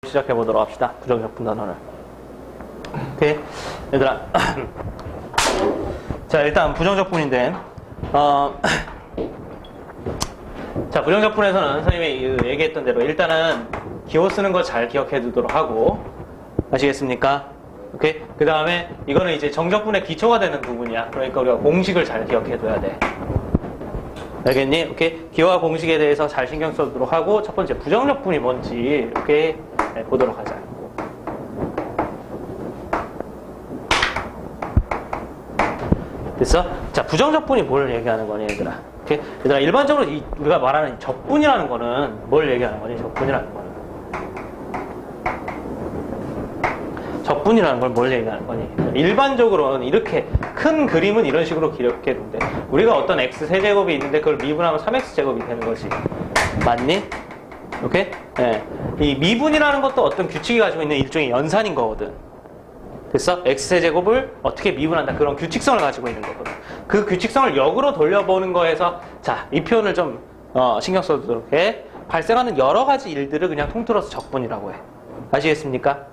시작해 보도록 합시다. 부정적분 단원을. 오케이, 얘들아. 자, 일단 부정적분인데, 자, 부정적분에서는 선생님이 얘기했던 대로 일단은 기호 쓰는 거 잘 기억해 두도록 하고, 아시겠습니까? 오케이. 그 다음에 이거는 이제 정적분의 기초가 되는 부분이야. 그러니까 우리가 공식을 잘 기억해 둬야 돼. 알겠니? 오케이. 기호와 공식에 대해서 잘 신경 써두도록 하고, 첫 번째 부정적분이 뭔지 이렇게 보도록 하자. 됐어? 자, 부정적분이 뭘 얘기하는 거니, 얘들아? 오케이? 얘들아, 일반적으로 우리가 말하는 적분이라는 거는 뭘 얘기하는 거니? 적분이라는 거는. 적분이라는 걸 뭘 얘기하는 거니? 일반적으로는 이렇게 큰 그림은 이런 식으로 기록했는데, 우리가 어떤 x 세제곱이 있는데 그걸 미분하면 3x 제곱이 되는 거지. 맞니? 오케이? 네. 이 미분이라는 것도 어떤 규칙이 가지고 있는 일종의 연산인 거거든. 됐어? x세제곱을 어떻게 미분한다. 그런 규칙성을 가지고 있는 거거든. 그 규칙성을 역으로 돌려보는 거에서, 자, 이 표현을 좀 신경 써두도록 해. 발생하는 여러 가지 일들을 그냥 통틀어서 적분이라고 해. 아시겠습니까?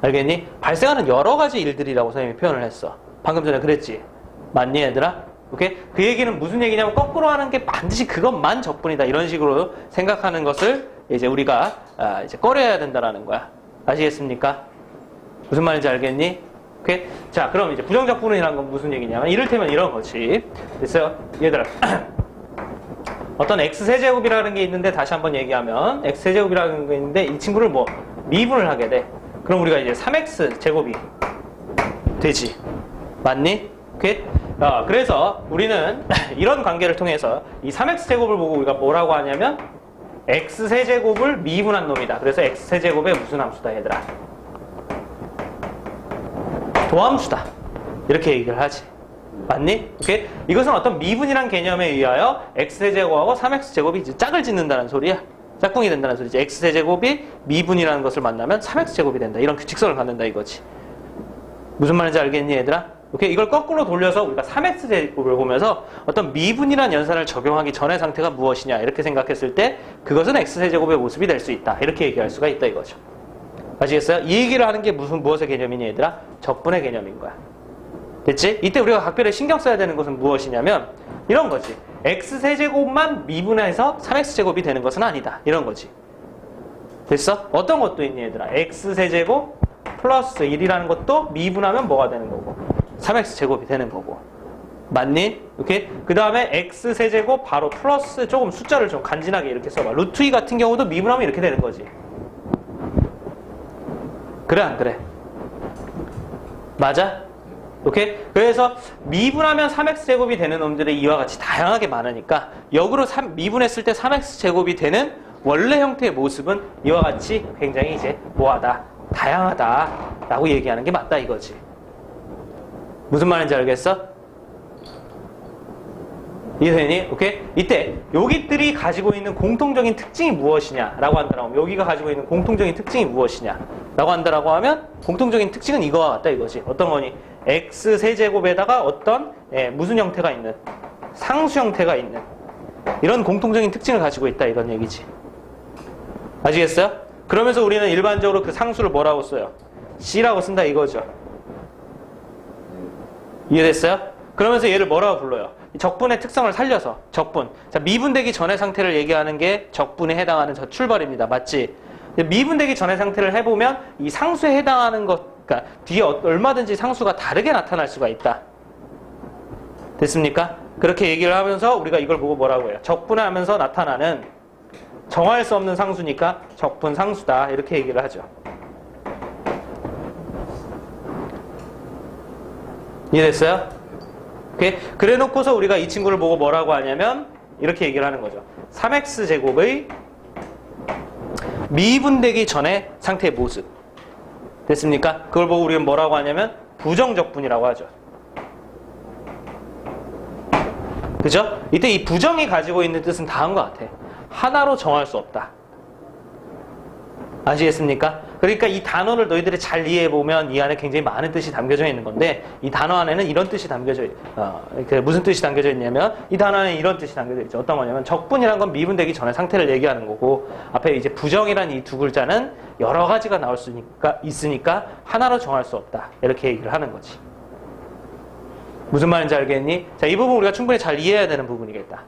알겠니? 발생하는 여러 가지 일들이라고 선생님이 표현을 했어. 방금 전에 그랬지? 맞니, 얘들아? 오케이? 그 얘기는 무슨 얘기냐면, 거꾸로 하는 게 반드시 그것만 적분이다. 이런 식으로 생각하는 것을 이제 우리가 이제 꺼려야 된다라는 거야. 아시겠습니까? 무슨 말인지 알겠니? 오케이? 자, 그럼 이제 부정적분이라는 건 무슨 얘기냐면, 이를테면 이런 거지. 됐어요? 얘들아. 어떤 x세제곱이라는 게 있는데, 다시 한번 얘기하면, x세제곱이라는 게 있는데, 이 친구를 뭐, 미분을 하게 돼. 그럼 우리가 이제 3x제곱이 되지. 맞니? 오케이? 그래서 우리는 이런 관계를 통해서 이 3x제곱을 보고 우리가 뭐라고 하냐면, x세제곱을 미분한 놈이다. 그래서 x세제곱의 무슨 함수다, 얘들아? 도함수다. 이렇게 얘기를 하지. 맞니? 오케이? 이것은 어떤 미분이란 개념에 의하여 x세제곱하고 3x제곱이 이제 짝을 짓는다는 소리야. 짝꿍이 된다는 소리지. x세제곱이 미분이라는 것을 만나면 3x제곱이 된다. 이런 규칙성을 갖는다 이거지. 무슨 말인지 알겠니, 얘들아? 오케이? 이걸 거꾸로 돌려서 우리가 3x제곱을 보면서 어떤 미분이란 연산을 적용하기 전의 상태가 무엇이냐 이렇게 생각했을 때 그것은 x세제곱의 모습이 될 수 있다. 이렇게 얘기할 수가 있다 이거죠. 아시겠어요? 이 얘기를 하는 게 무엇의 개념이니, 얘들아? 적분의 개념인 거야. 됐지? 이때 우리가 각별히 신경 써야 되는 것은 무엇이냐면 이런 거지. x세제곱만 미분해서 3x제곱이 되는 것은 아니다. 이런 거지. 됐어? 어떤 것도 있니, 얘들아? x세제곱 플러스 1이라는 것도 미분하면 뭐가 되는 거고 3x제곱이 되는 거고. 맞니? 오케이? 그 다음에 x세제곱 바로 플러스 조금 숫자를 좀 간지나게 이렇게 써봐. 루트 2 같은 경우도 미분하면 이렇게 되는 거지. 그래, 안 그래? 맞아? 오케이? 그래서 미분하면 3x제곱이 되는 놈들이 이와 같이 다양하게 많으니까 역으로 미분했을 때 3x제곱이 되는 원래 형태의 모습은 이와 같이 굉장히 이제 뭐하다, 다양하다 라고 얘기하는 게 맞다 이거지. 무슨 말인지 알겠어? 이해되니? 오케이? 이때 여기들이 가지고 있는 공통적인 특징이 무엇이냐 라고 한다라고 하면, 여기가 가지고 있는 공통적인 특징이 무엇이냐 라고 한다라고 하면 공통적인 특징은 이거와 같다 이거지. 어떤 거니? x세제곱에다가 어떤 무슨 형태가 있는, 상수 형태가 있는 이런 공통적인 특징을 가지고 있다 이런 얘기지. 아시겠어요? 그러면서 우리는 일반적으로 그 상수를 뭐라고 써요? c라고 쓴다 이거죠. 이해됐어요? 그러면서 얘를 뭐라고 불러요? 적분의 특성을 살려서 적분. 자, 미분되기 전의 상태를 얘기하는 게 적분에 해당하는 저 출발입니다. 맞지? 미분되기 전의 상태를 해보면 이 상수에 해당하는 것, 그러니까 뒤에 얼마든지 상수가 다르게 나타날 수가 있다. 됐습니까? 그렇게 얘기를 하면서 우리가 이걸 보고 뭐라고 해요? 적분하면서 나타나는 정할 수 없는 상수니까 적분 상수다. 이렇게 얘기를 하죠. 이해됐어요? 오케이? 그래 놓고서 우리가 이 친구를 보고 뭐라고 하냐면 이렇게 얘기를 하는 거죠. 3x제곱의 미분되기 전의 상태의 모습. 됐습니까? 그걸 보고 우리는 뭐라고 하냐면 부정적분이라고 하죠. 그죠? 이때 이 부정이 가지고 있는 뜻은 다음과 같아. 하나로 정할 수 없다. 아시겠습니까? 그러니까 이 단어를 너희들이 잘 이해해보면 이 안에 굉장히 많은 뜻이 담겨져 있는 건데 이 단어 안에는 이런 뜻이 담겨져 무슨 뜻이 담겨져 있냐면 이 단어 안에 이런 뜻이 담겨져 있죠. 어떤 거냐면 적분이란 건 미분되기 전의 상태를 얘기하는 거고 앞에 이제 부정이란 이 두 글자는 여러 가지가 나올 수 있으니까 하나로 정할 수 없다. 이렇게 얘기를 하는 거지. 무슨 말인지 알겠니? 자, 이 부분 우리가 충분히 잘 이해해야 되는 부분이겠다.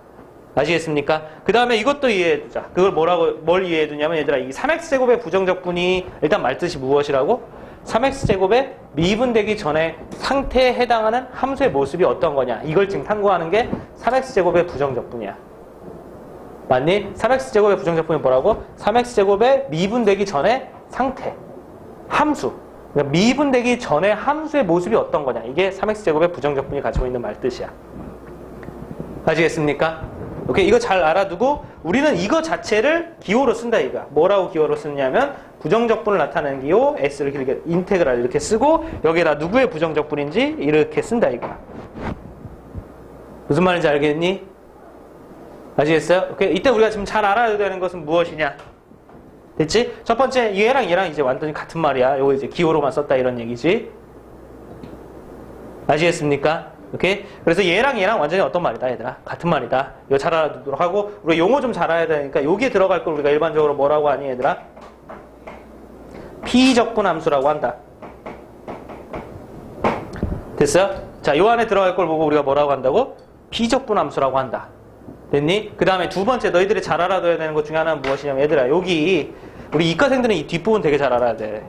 아시겠습니까? 그 다음에 이것도 이해해두자. 그걸 뭘 이해해두냐면 얘들아, 이 3x제곱의 부정적분이 일단 말뜻이 무엇이라고? 3x제곱의 미분되기 전에 상태에 해당하는 함수의 모습이 어떤 거냐. 이걸 지금 탐구하는 게 3x제곱의 부정적분이야. 맞니? 3x제곱의 부정적분이 뭐라고? 3x제곱의 미분되기 전에 상태. 함수. 그러니까 미분되기 전에 함수의 모습이 어떤 거냐. 이게 3x제곱의 부정적분이 가지고 있는 말뜻이야. 아시겠습니까? 오케이, 이거 잘 알아두고 우리는 이거 자체를 기호로 쓴다 이거야. 뭐라고 기호로 쓰냐면 부정적분을 나타내는 기호 s를 길게 인테그랄 이렇게 쓰고 여기에다 누구의 부정적분인지 이렇게 쓴다 이거야. 무슨 말인지 알겠니? 아시겠어요? 오케이, 이때 우리가 지금 잘 알아야 되는 것은 무엇이냐? 됐지? 첫 번째 얘랑 이제 완전히 같은 말이야. 요거 이제 기호로만 썼다 이런 얘기지. 아시겠습니까? 오케이? 그래서 얘랑 완전히 어떤 말이다, 얘들아? 같은 말이다. 이거 잘 알아두도록 하고, 우리 용어 좀 잘 알아야 되니까, 여기에 들어갈 걸 우리가 일반적으로 뭐라고 하니, 얘들아? 피적분 함수라고 한다. 됐어요? 자, 요 안에 들어갈 걸 보고 우리가 뭐라고 한다고? 피적분 함수라고 한다. 됐니? 그 다음에 두 번째, 너희들이 잘 알아둬야 되는 것 중에 하나는 무엇이냐면, 얘들아, 여기, 우리 이과생들은 이 뒷부분 되게 잘 알아야 돼.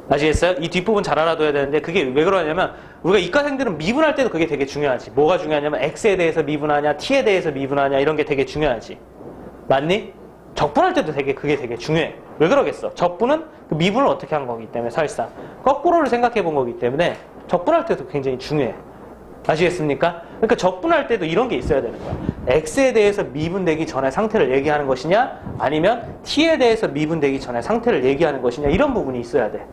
아시겠어요? 이 뒷부분 잘 알아둬야 되는데 그게 왜 그러냐면 우리가 이과생들은 미분할 때도 그게 되게 중요하지. 뭐가 중요하냐면 x에 대해서 미분하냐 t에 대해서 미분하냐 이런 게 되게 중요하지. 맞니? 적분할 때도 그게 되게 중요해. 왜 그러겠어? 적분은 그 미분을 어떻게 한 거기 때문에 사실상 거꾸로를 생각해 본 거기 때문에 적분할 때도 굉장히 중요해. 아시겠습니까? 그러니까 적분할 때도 이런 게 있어야 되는 거야. x에 대해서 미분되기 전에 상태를 얘기하는 것이냐 아니면 t에 대해서 미분되기 전에 상태를 얘기하는 것이냐 이런 부분이 있어야 돼.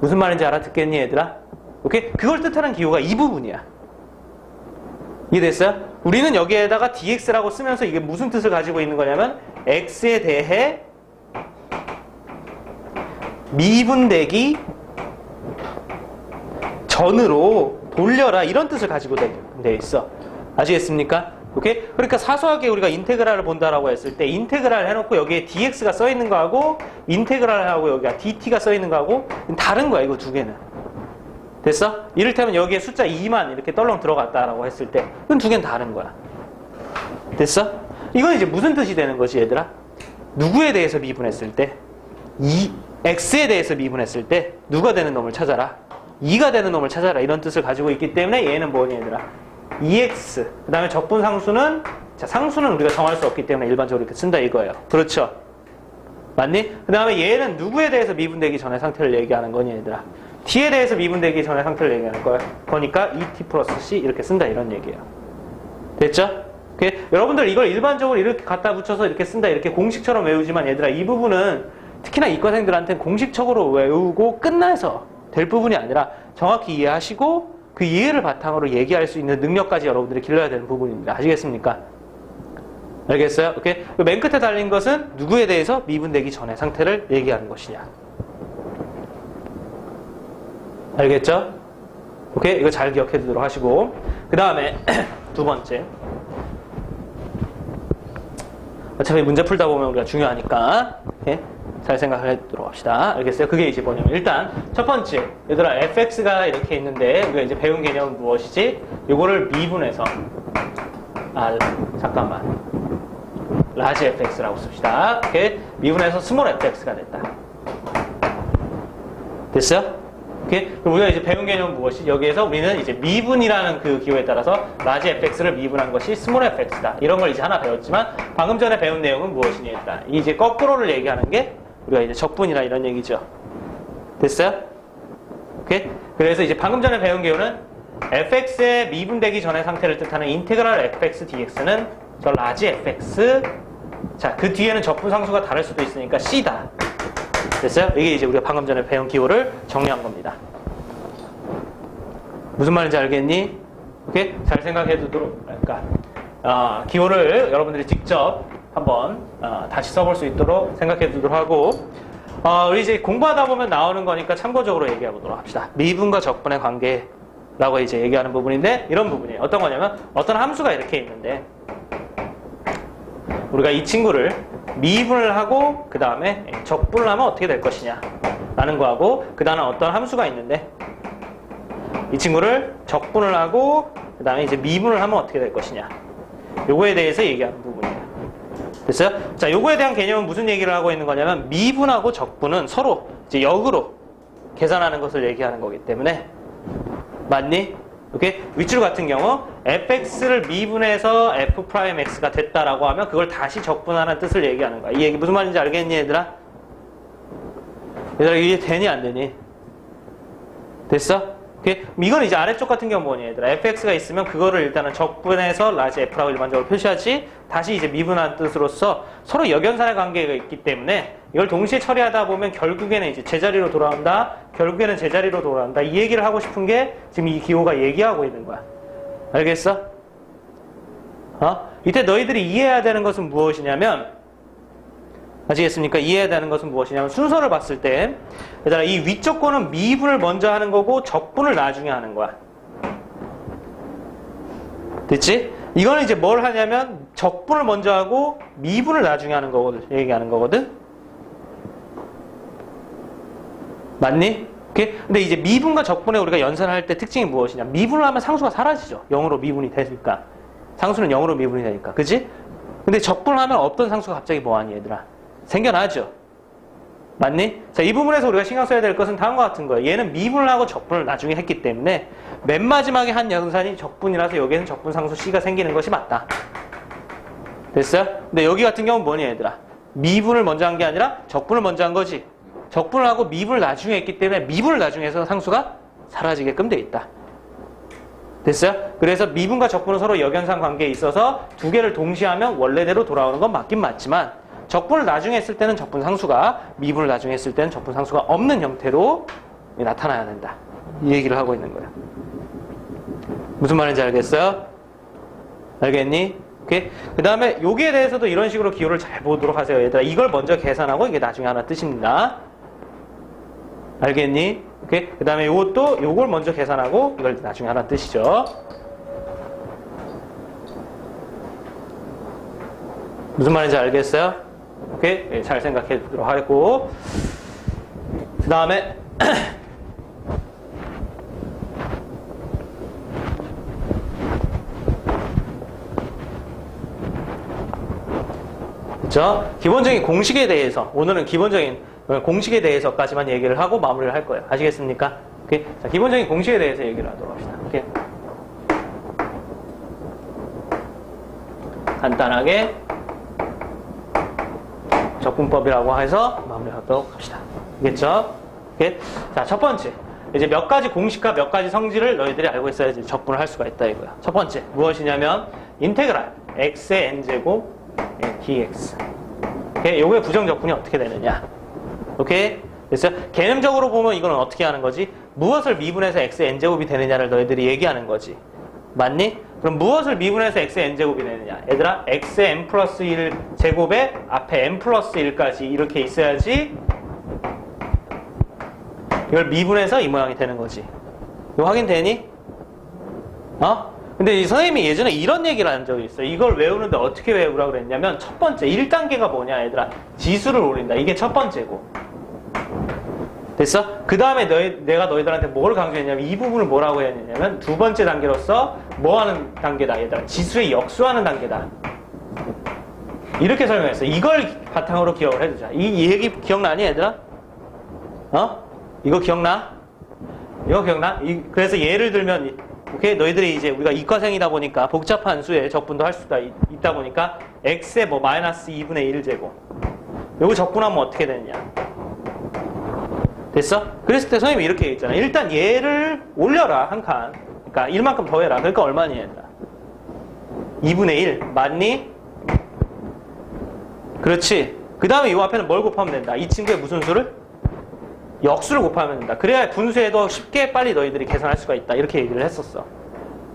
무슨 말인지 알아듣겠니 얘들아? 오케이? 그걸 뜻하는 기호가 이 부분이야. 이해됐어요? 우리는 여기에다가 dx라고 쓰면서 이게 무슨 뜻을 가지고 있는 거냐면 x에 대해 미분되기 전으로 돌려라 이런 뜻을 가지고 돼 있어. 아시겠습니까? 오케이? 그러니까 사소하게 우리가 인테그랄을 본다라고 했을 때 인테그랄 해놓고 여기에 dx가 써있는 거하고 인테그랄하고 여기가 dt가 써있는 거하고 다른 거야 이거 두 개는. 됐어? 이를테면 여기에 숫자 2만 이렇게 떨렁 들어갔다라고 했을 때 그건 두 개는 다른 거야. 됐어? 이건 이제 무슨 뜻이 되는 거지 얘들아? 누구에 대해서 미분했을 때 x에 대해서 미분했을 때 누가 되는 놈을 찾아라. 2가 되는 놈을 찾아라 이런 뜻을 가지고 있기 때문에 얘는 뭐니 얘들아? 2x 그 다음에 적분 상수는 자 상수는 우리가 정할 수 없기 때문에 일반적으로 이렇게 쓴다 이거예요. 그렇죠? 맞니? 그 다음에 얘는 누구에 대해서 미분되기 전에 상태를 얘기하는 거니 얘들아? t에 대해서 미분되기 전에 상태를 얘기하는 거니까 2t 플러스 c 이렇게 쓴다 이런 얘기예요. 됐죠? 오케이? 여러분들 이걸 일반적으로 이렇게 갖다 붙여서 이렇게 쓴다 이렇게 공식처럼 외우지만 얘들아 이 부분은 특히나 이과생들한테는 공식적으로 외우고 끝나서 될 부분이 아니라 정확히 이해하시고 그 이해를 바탕으로 얘기할 수 있는 능력까지 여러분들이 길러야 되는 부분입니다. 아시겠습니까? 알겠어요? 오케이? 맨 끝에 달린 것은 누구에 대해서 미분되기 전의 상태를 얘기하는 것이냐. 알겠죠? 오케이? 이거 잘 기억해 두도록 하시고 그 다음에 두 번째 어차피 문제 풀다 보면 우리가 중요하니까 오케이? 잘 생각을 해두도록 합시다. 알겠어요? 그게 이제 뭐냐면 일단 첫 번째 얘들아 fx가 이렇게 있는데 우리가 이제 배운 개념은 무엇이지? 요거를 미분해서 잠깐만 라지 fx라고 씁시다. 오케이? 미분해서 스몰 fx가 됐다. 됐어요? 오케이? 그럼 우리가 이제 배운 개념은 무엇이? 여기에서 우리는 이제 미분이라는 그 기호에 따라서 라지 fx를 미분한 것이 스몰 fx다. 이런 걸 이제 하나 배웠지만 방금 전에 배운 내용은 무엇이냐? 이제 거꾸로를 얘기하는 게 우리가 이제 적분이라 이런 얘기죠. 됐어요? 오케이? 그래서 이제 방금 전에 배운 기호는 fx의 미분되기 전의 상태를 뜻하는 인테그랄 fx dx는 저 라지 fx 자, 그 뒤에는 적분 상수가 다를 수도 있으니까 c다. 됐어요? 이게 이제 우리가 방금 전에 배운 기호를 정리한 겁니다. 무슨 말인지 알겠니? 오케이? 잘 생각해 두도록 그러니까 기호를 여러분들이 직접 한번 다시 써볼 수 있도록 생각해 두도록 하고 우리 이제 공부하다 보면 나오는 거니까 참고적으로 얘기해보도록 합시다. 미분과 적분의 관계라고 이제 얘기하는 부분인데, 이런 부분이에요. 어떤 거냐면, 어떤 함수가 이렇게 있는데, 우리가 이 친구를 미분을 하고, 그 다음에 적분을 하면 어떻게 될 것이냐. 라는 거하고, 그 다음에 어떤 함수가 있는데, 이 친구를 적분을 하고, 그 다음에 이제 미분을 하면 어떻게 될 것이냐. 요거에 대해서 얘기하는 부분이에요. 됐어요? 자, 요거에 대한 개념은 무슨 얘기를 하고 있는 거냐면, 미분하고 적분은 서로 이제 역으로 계산하는 것을 얘기하는 거기 때문에, 맞니? 오케이? 윗줄 같은 경우, fx를 미분해서 f'x가 됐다라고 하면, 그걸 다시 적분하는 뜻을 얘기하는 거야. 이 얘기 무슨 말인지 알겠니, 얘들아? 얘들아, 이게 되니, 안 되니? 됐어? 오케이? 이건 이제 아래쪽 같은 경우 뭐니, 얘들아? fx가 있으면 그거를 일단은 적분해서 라지 f라고 일반적으로 표시하지, 다시 이제 미분한 뜻으로서 서로 역연산의 관계가 있기 때문에 이걸 동시에 처리하다 보면 결국에는 이제 제자리로 돌아온다, 결국에는 제자리로 돌아온다. 이 얘기를 하고 싶은 게 지금 이 기호가 얘기하고 있는 거야. 알겠어? 이때 너희들이 이해해야 되는 것은 무엇이냐면, 아시겠습니까? 이해해야 되는 것은 무엇이냐면, 순서를 봤을 때, 얘들아, 이 위쪽 거는 미분을 먼저 하는 거고, 적분을 나중에 하는 거야. 됐지? 이거는 이제 뭘 하냐면, 적분을 먼저 하고, 미분을 나중에 하는 거거든, 얘기하는 거거든? 맞니? 오케이? 근데 이제 미분과 적분에 우리가 연산할 때 특징이 무엇이냐? 미분을 하면 상수가 사라지죠. 0으로 미분이 되니까. 상수는 0으로 미분이 되니까. 그치? 근데 적분을 하면 없던 상수가 갑자기 뭐하니, 얘들아? 생겨나죠. 맞니? 자, 이 부분에서 우리가 신경 써야 될 것은 다음과 같은 거예요. 얘는 미분을 하고 적분을 나중에 했기 때문에 맨 마지막에 한 연산이 적분이라서 여기에는 적분 상수 C가 생기는 것이 맞다. 됐어요? 근데 여기 같은 경우는 뭐니, 얘들아? 미분을 먼저 한 게 아니라 적분을 먼저 한 거지. 적분을 하고 미분을 나중에 했기 때문에 미분을 나중에 해서 상수가 사라지게끔 돼 있다. 됐어요? 그래서 미분과 적분은 서로 역연산 관계에 있어서 두 개를 동시에 하면 원래대로 돌아오는 건 맞긴 맞지만, 적분을 나중에 했을 때는 적분 상수가, 미분을 나중에 했을 때는 적분 상수가 없는 형태로 나타나야 된다. 이 얘기를 하고 있는 거야. 무슨 말인지 알겠어요? 알겠니? 오케이? 그 다음에 여기에 대해서도 이런 식으로 기호를 잘 보도록 하세요. 얘들아, 이걸 먼저 계산하고 이게 나중에 하나 뜻입니다. 알겠니? 오케이? 그 다음에 요것도 요걸 먼저 계산하고 이걸 나중에 하나 뜻이죠. 무슨 말인지 알겠어요? 오케이? 네, 잘 생각해 보도록 하겠고, 그 다음에 그렇죠? 기본적인 공식에 대해서, 오늘은 기본적인 공식에 대해서까지만 얘기를 하고 마무리를 할 거예요. 아시겠습니까? 오케이? 자, 기본적인 공식에 대해서 얘기를 하도록 합시다. 오케이? 간단하게 적분법이라고 해서 마무리하도록 합시다. 알겠죠? 오케이? 자, 첫 번째. 이제 몇 가지 공식과 몇 가지 성질을 너희들이 알고 있어야지 적분을 할 수가 있다 이거야. 첫 번째. 무엇이냐면, 인테그랄 x의 n제곱 dx. 오케이? 요거의 부정적분이 어떻게 되느냐. 오케이? 그래서 개념적으로 보면 이거는 어떻게 하는 거지? 무엇을 미분해서 x의 n제곱이 되느냐를 너희들이 얘기하는 거지. 맞니? 그럼 무엇을 미분해서 x의 n제곱이 되느냐? 얘들아, x의 n 플러스 1 제곱에 앞에 n 플러스 1까지 이렇게 있어야지 이걸 미분해서 이 모양이 되는 거지. 이거 확인되니? 근데 이 선생님이 예전에 이런 얘기를 한 적이 있어요. 이걸 외우는데 어떻게 외우라고 그랬냐면, 첫 번째 1단계가 뭐냐, 얘들아? 지수를 올린다. 이게 첫 번째고. 됐어? 그 다음에 내가 너희들한테 뭘 강조했냐면, 이 부분을 뭐라고 했냐면, 두 번째 단계로서 뭐 하는 단계다, 얘들아? 지수에 역수하는 단계다. 이렇게 설명했어. 이걸 바탕으로 기억을 해두자. 이 얘기 기억나니, 얘들아? 이거 기억나? 이거 기억나? 그래서 예를 들면, 오케이? 너희들이 이제 우리가 이과생이다 보니까 복잡한 수의 적분도 할 수가 있다 보니까 x의 뭐 마이너스 2분의 1제곱. 요거 적분하면 어떻게 되느냐? 됐어? 그랬을 때 선생님이 이렇게 얘기했잖아. 일단 얘를 올려라, 한 칸. 그러니까 1만큼 더 해라. 그러니까 얼마니, 얘들아? 2분의 1. 맞니? 그렇지. 그 다음에 이 앞에는 뭘 곱하면 된다? 이 친구의 무슨 수를? 역수를 곱하면 된다. 그래야 분수에도 쉽게 빨리 너희들이 계산할 수가 있다. 이렇게 얘기를 했었어.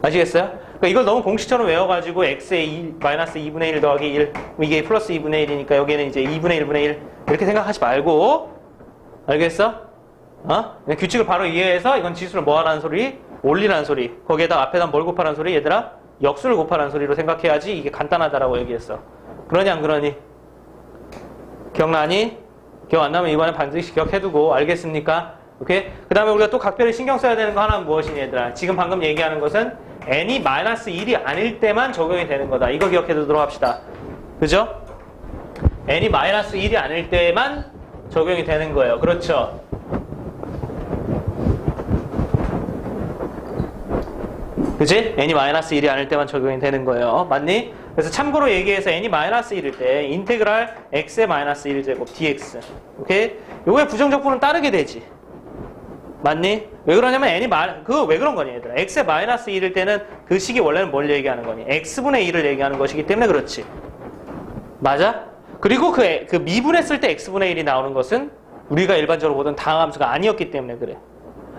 아시겠어요? 그러니까 이걸 너무 공식처럼 외워가지고 x의 마이너스 2분의 1 더하기 1, 이게 플러스 2분의 1이니까 여기는 이제 2분의 1분의 1 이렇게 생각하지 말고, 알겠어? 그냥 규칙을 바로 이해해서 이건 지수를 뭐 하라는 소리? 올리라는 소리. 거기에다 앞에다 뭘 곱하라는 소리? 얘들아? 역수를 곱하라는 소리로 생각해야지 이게 간단하다라고 얘기했어. 그러냐 안 그러니? 기억나니? 기억 안 나면 이번에 반드시 기억해두고. 알겠습니까? 오케이? 그 다음에 우리가 또 각별히 신경 써야 되는 거 하나는 무엇이니 얘들아? 지금 방금 얘기하는 것은 n이 -1이 아닐 때만 적용이 되는 거다. 이거 기억해두도록 합시다. 그죠? n이 -1이 아닐 때만 적용이 되는 거예요. 그렇죠? 그치? n이 -1이 아닐 때만 적용이 되는 거예요. 맞니? 그래서 참고로 얘기해서 n이 -1일 때 인테그랄 x의 -1제곱 dx. 오케이? 요거의 부정적분은 따르게 되지. 맞니? 왜 그러냐면 n이 왜 그런 거니 얘들아? x의 -1일 때는 그 식이 원래는 뭘 얘기하는 거니? x분의 1을 얘기하는 것이기 때문에 그렇지. 맞아? 그리고 그 미분했을 때 x분의 1이 나오는 것은 우리가 일반적으로 보던 다항함수가 아니었기 때문에 그래.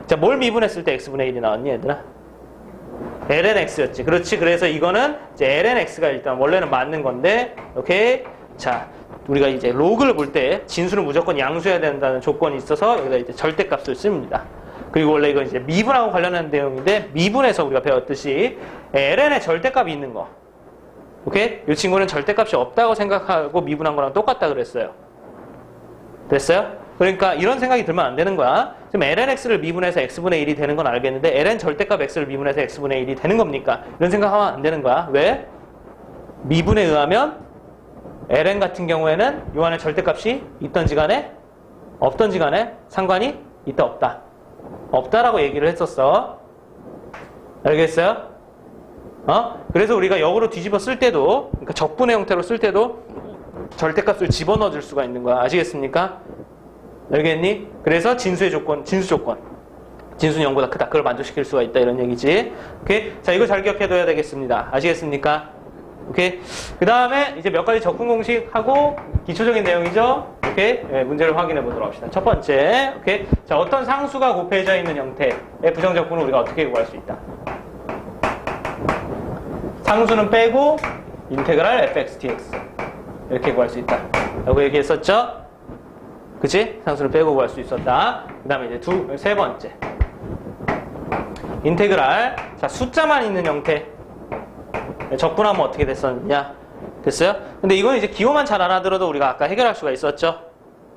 자, 뭘 미분했을 때 x분의 1이 나왔니 얘들아? lnx였지. 그렇지. 그래서 이거는 이제 lnx가 일단 원래는 맞는 건데, 오케이? 자, 우리가 이제 로그를 볼 때 진수는 무조건 양수해야 된다는 조건이 있어서 여기다 이제 절대값을 씁니다. 그리고 원래 이건 이제 미분하고 관련된 내용인데, 미분에서 우리가 배웠듯이 ln의 절대값이 있는 거. 오케이? 이 친구는 절대값이 없다고 생각하고 미분한 거랑 똑같다 그랬어요. 됐어요? 그러니까 이런 생각이 들면 안 되는 거야. 지금 lnx를 미분해서 x분의 1이 되는 건 알겠는데 ln 절대값 x를 미분해서 x분의 1이 되는 겁니까? 이런 생각하면 안 되는 거야. 왜? 미분에 의하면 ln 같은 경우에는 요 안에 절대값이 있던지 간에 없던지 간에 상관이 있다 없다. 없다라고 얘기를 했었어. 알겠어요? 그래서 우리가 역으로 뒤집어 쓸 때도, 그러니까 적분의 형태로 쓸 때도 절대값을 집어넣어 줄 수가 있는 거야. 아시겠습니까? 알겠니? 그래서 진수의 조건, 진수 조건. 진수는 0보다 크다. 그걸 만족시킬 수가 있다. 이런 얘기지. 오케이? 자, 이거 잘 기억해둬야 되겠습니다. 아시겠습니까? 오케이? 그 다음에 이제 몇 가지 적분 공식하고 기초적인 내용이죠? 오케이? 네, 문제를 확인해 보도록 합시다. 첫 번째. 오케이? 자, 어떤 상수가 곱해져 있는 형태의 부정적분을 우리가 어떻게 구할 수 있다? 상수는 빼고 인테그랄 fx dx. 이렇게 구할 수 있다. 라고 얘기했었죠? 그치? 상수를 빼고 구할 수 있었다. 그 다음에 이제 세 번째. 인테그랄. 자, 숫자만 있는 형태. 적분하면 어떻게 됐었느냐? 됐어요? 근데 이건 이제 기호만 잘 알아들어도 우리가 아까 해결할 수가 있었죠?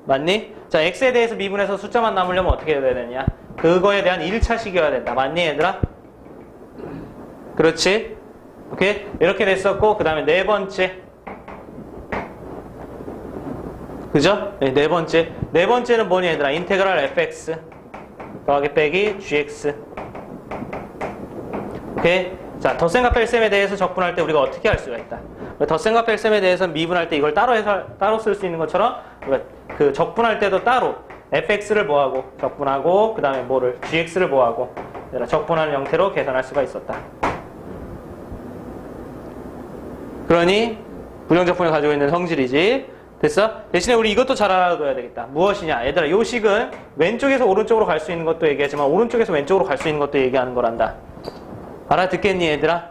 맞니? 자, x에 대해서 미분해서 숫자만 남으려면 어떻게 해야 되느냐? 그거에 대한 1차식이어야 된다. 맞니, 얘들아? 그렇지? 오케이? 이렇게 됐었고, 그 다음에 네 번째. 그죠? 네, 네 번째. 네 번째는 뭐니, 얘들아? 인테그랄 fx 더하기 빼기 gx. 오케이? 자, 덧셈과 뺄셈에 대해서 적분할 때 우리가 어떻게 할 수가 있다? 덧셈과 뺄셈에 대해서 미분할 때 이걸 따로 쓸 수 있는 것처럼 우리가 그 적분할 때도 따로 fx를 뭐하고 적분하고 그 다음에 뭐를 gx를 뭐하고 적분하는 형태로 계산할 수가 있었다. 그러니 부정적분을 가지고 있는 성질이지. 됐어? 대신에 우리 이것도 잘 알아둬야 되겠다. 무엇이냐? 얘들아, 요 식은 왼쪽에서 오른쪽으로 갈 수 있는 것도 얘기하지만 오른쪽에서 왼쪽으로 갈 수 있는 것도 얘기하는 거란다. 알아듣겠니, 얘들아?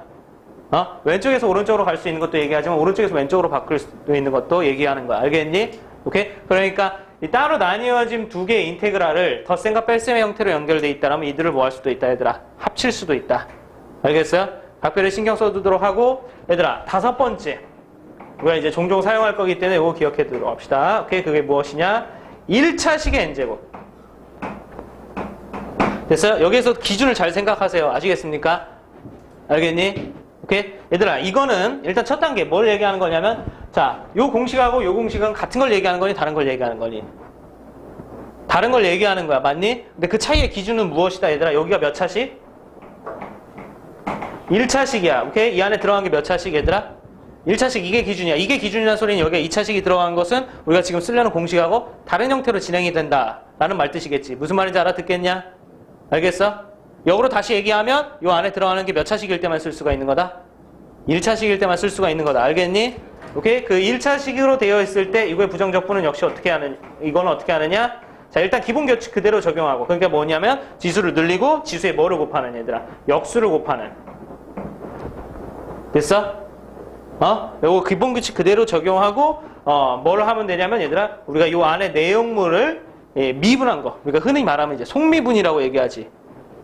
왼쪽에서 오른쪽으로 갈 수 있는 것도 얘기하지만 오른쪽에서 왼쪽으로 바꿀 수 있는 것도 얘기하는 거야. 알겠니? 오케이? 그러니까 이 따로 나뉘어진 두 개의 인테그랄을 덧셈과 뺄셈의 형태로 연결돼 있다라면 이들을 뭐 할 수도 있다, 얘들아. 합칠 수도 있다. 알겠어요? 각별히 신경 써두도록 하고, 얘들아, 다섯 번째. 우리가 이제 종종 사용할 거기 때문에 이거 기억해 두도록 합시다. 오케이? 그게 무엇이냐? 1차식의 n제곱. 됐어요? 여기에서 기준을 잘 생각하세요. 아시겠습니까? 알겠니? 오케이? 얘들아, 이거는 일단 첫 단계 뭘 얘기하는 거냐면, 자, 요 공식하고 요 공식은 같은 걸 얘기하는 거니 다른 걸 얘기하는 거니? 다른 걸 얘기하는 거야. 맞니? 근데 그 차이의 기준은 무엇이다, 얘들아? 여기가 몇 차식? 1차식이야. 오케이? 이 안에 들어간 게 몇 차식, 얘들아? 1차식 이게 기준이야. 이게 기준이라는 소리는 여기가 2차식이 들어간 것은 우리가 지금 쓰려는 공식하고 다른 형태로 진행이 된다 라는 말 뜻이겠지. 무슨 말인지 알아듣겠냐? 알겠어? 역으로 다시 얘기하면 이 안에 들어가는 게 몇 차식일 때만 쓸 수가 있는 거다? 1차식일 때만 쓸 수가 있는 거다. 알겠니? 오케이? 그 1차식으로 되어 있을 때 이거의 부정적분은 역시 어떻게 하느냐? 이거는 어떻게 하느냐? 자, 일단 기본 규칙 그대로 적용하고, 그러니까 뭐냐면 지수를 늘리고 지수에 뭐를 곱하는 얘들아? 역수를 곱하는. 됐어? 요거 기본 규칙 그대로 적용하고 뭘 하면 되냐면 얘들아, 우리가 요 안에 내용물을 예, 미분한 거. 그러니까 흔히 말하면 이제 속미분이라고 얘기하지.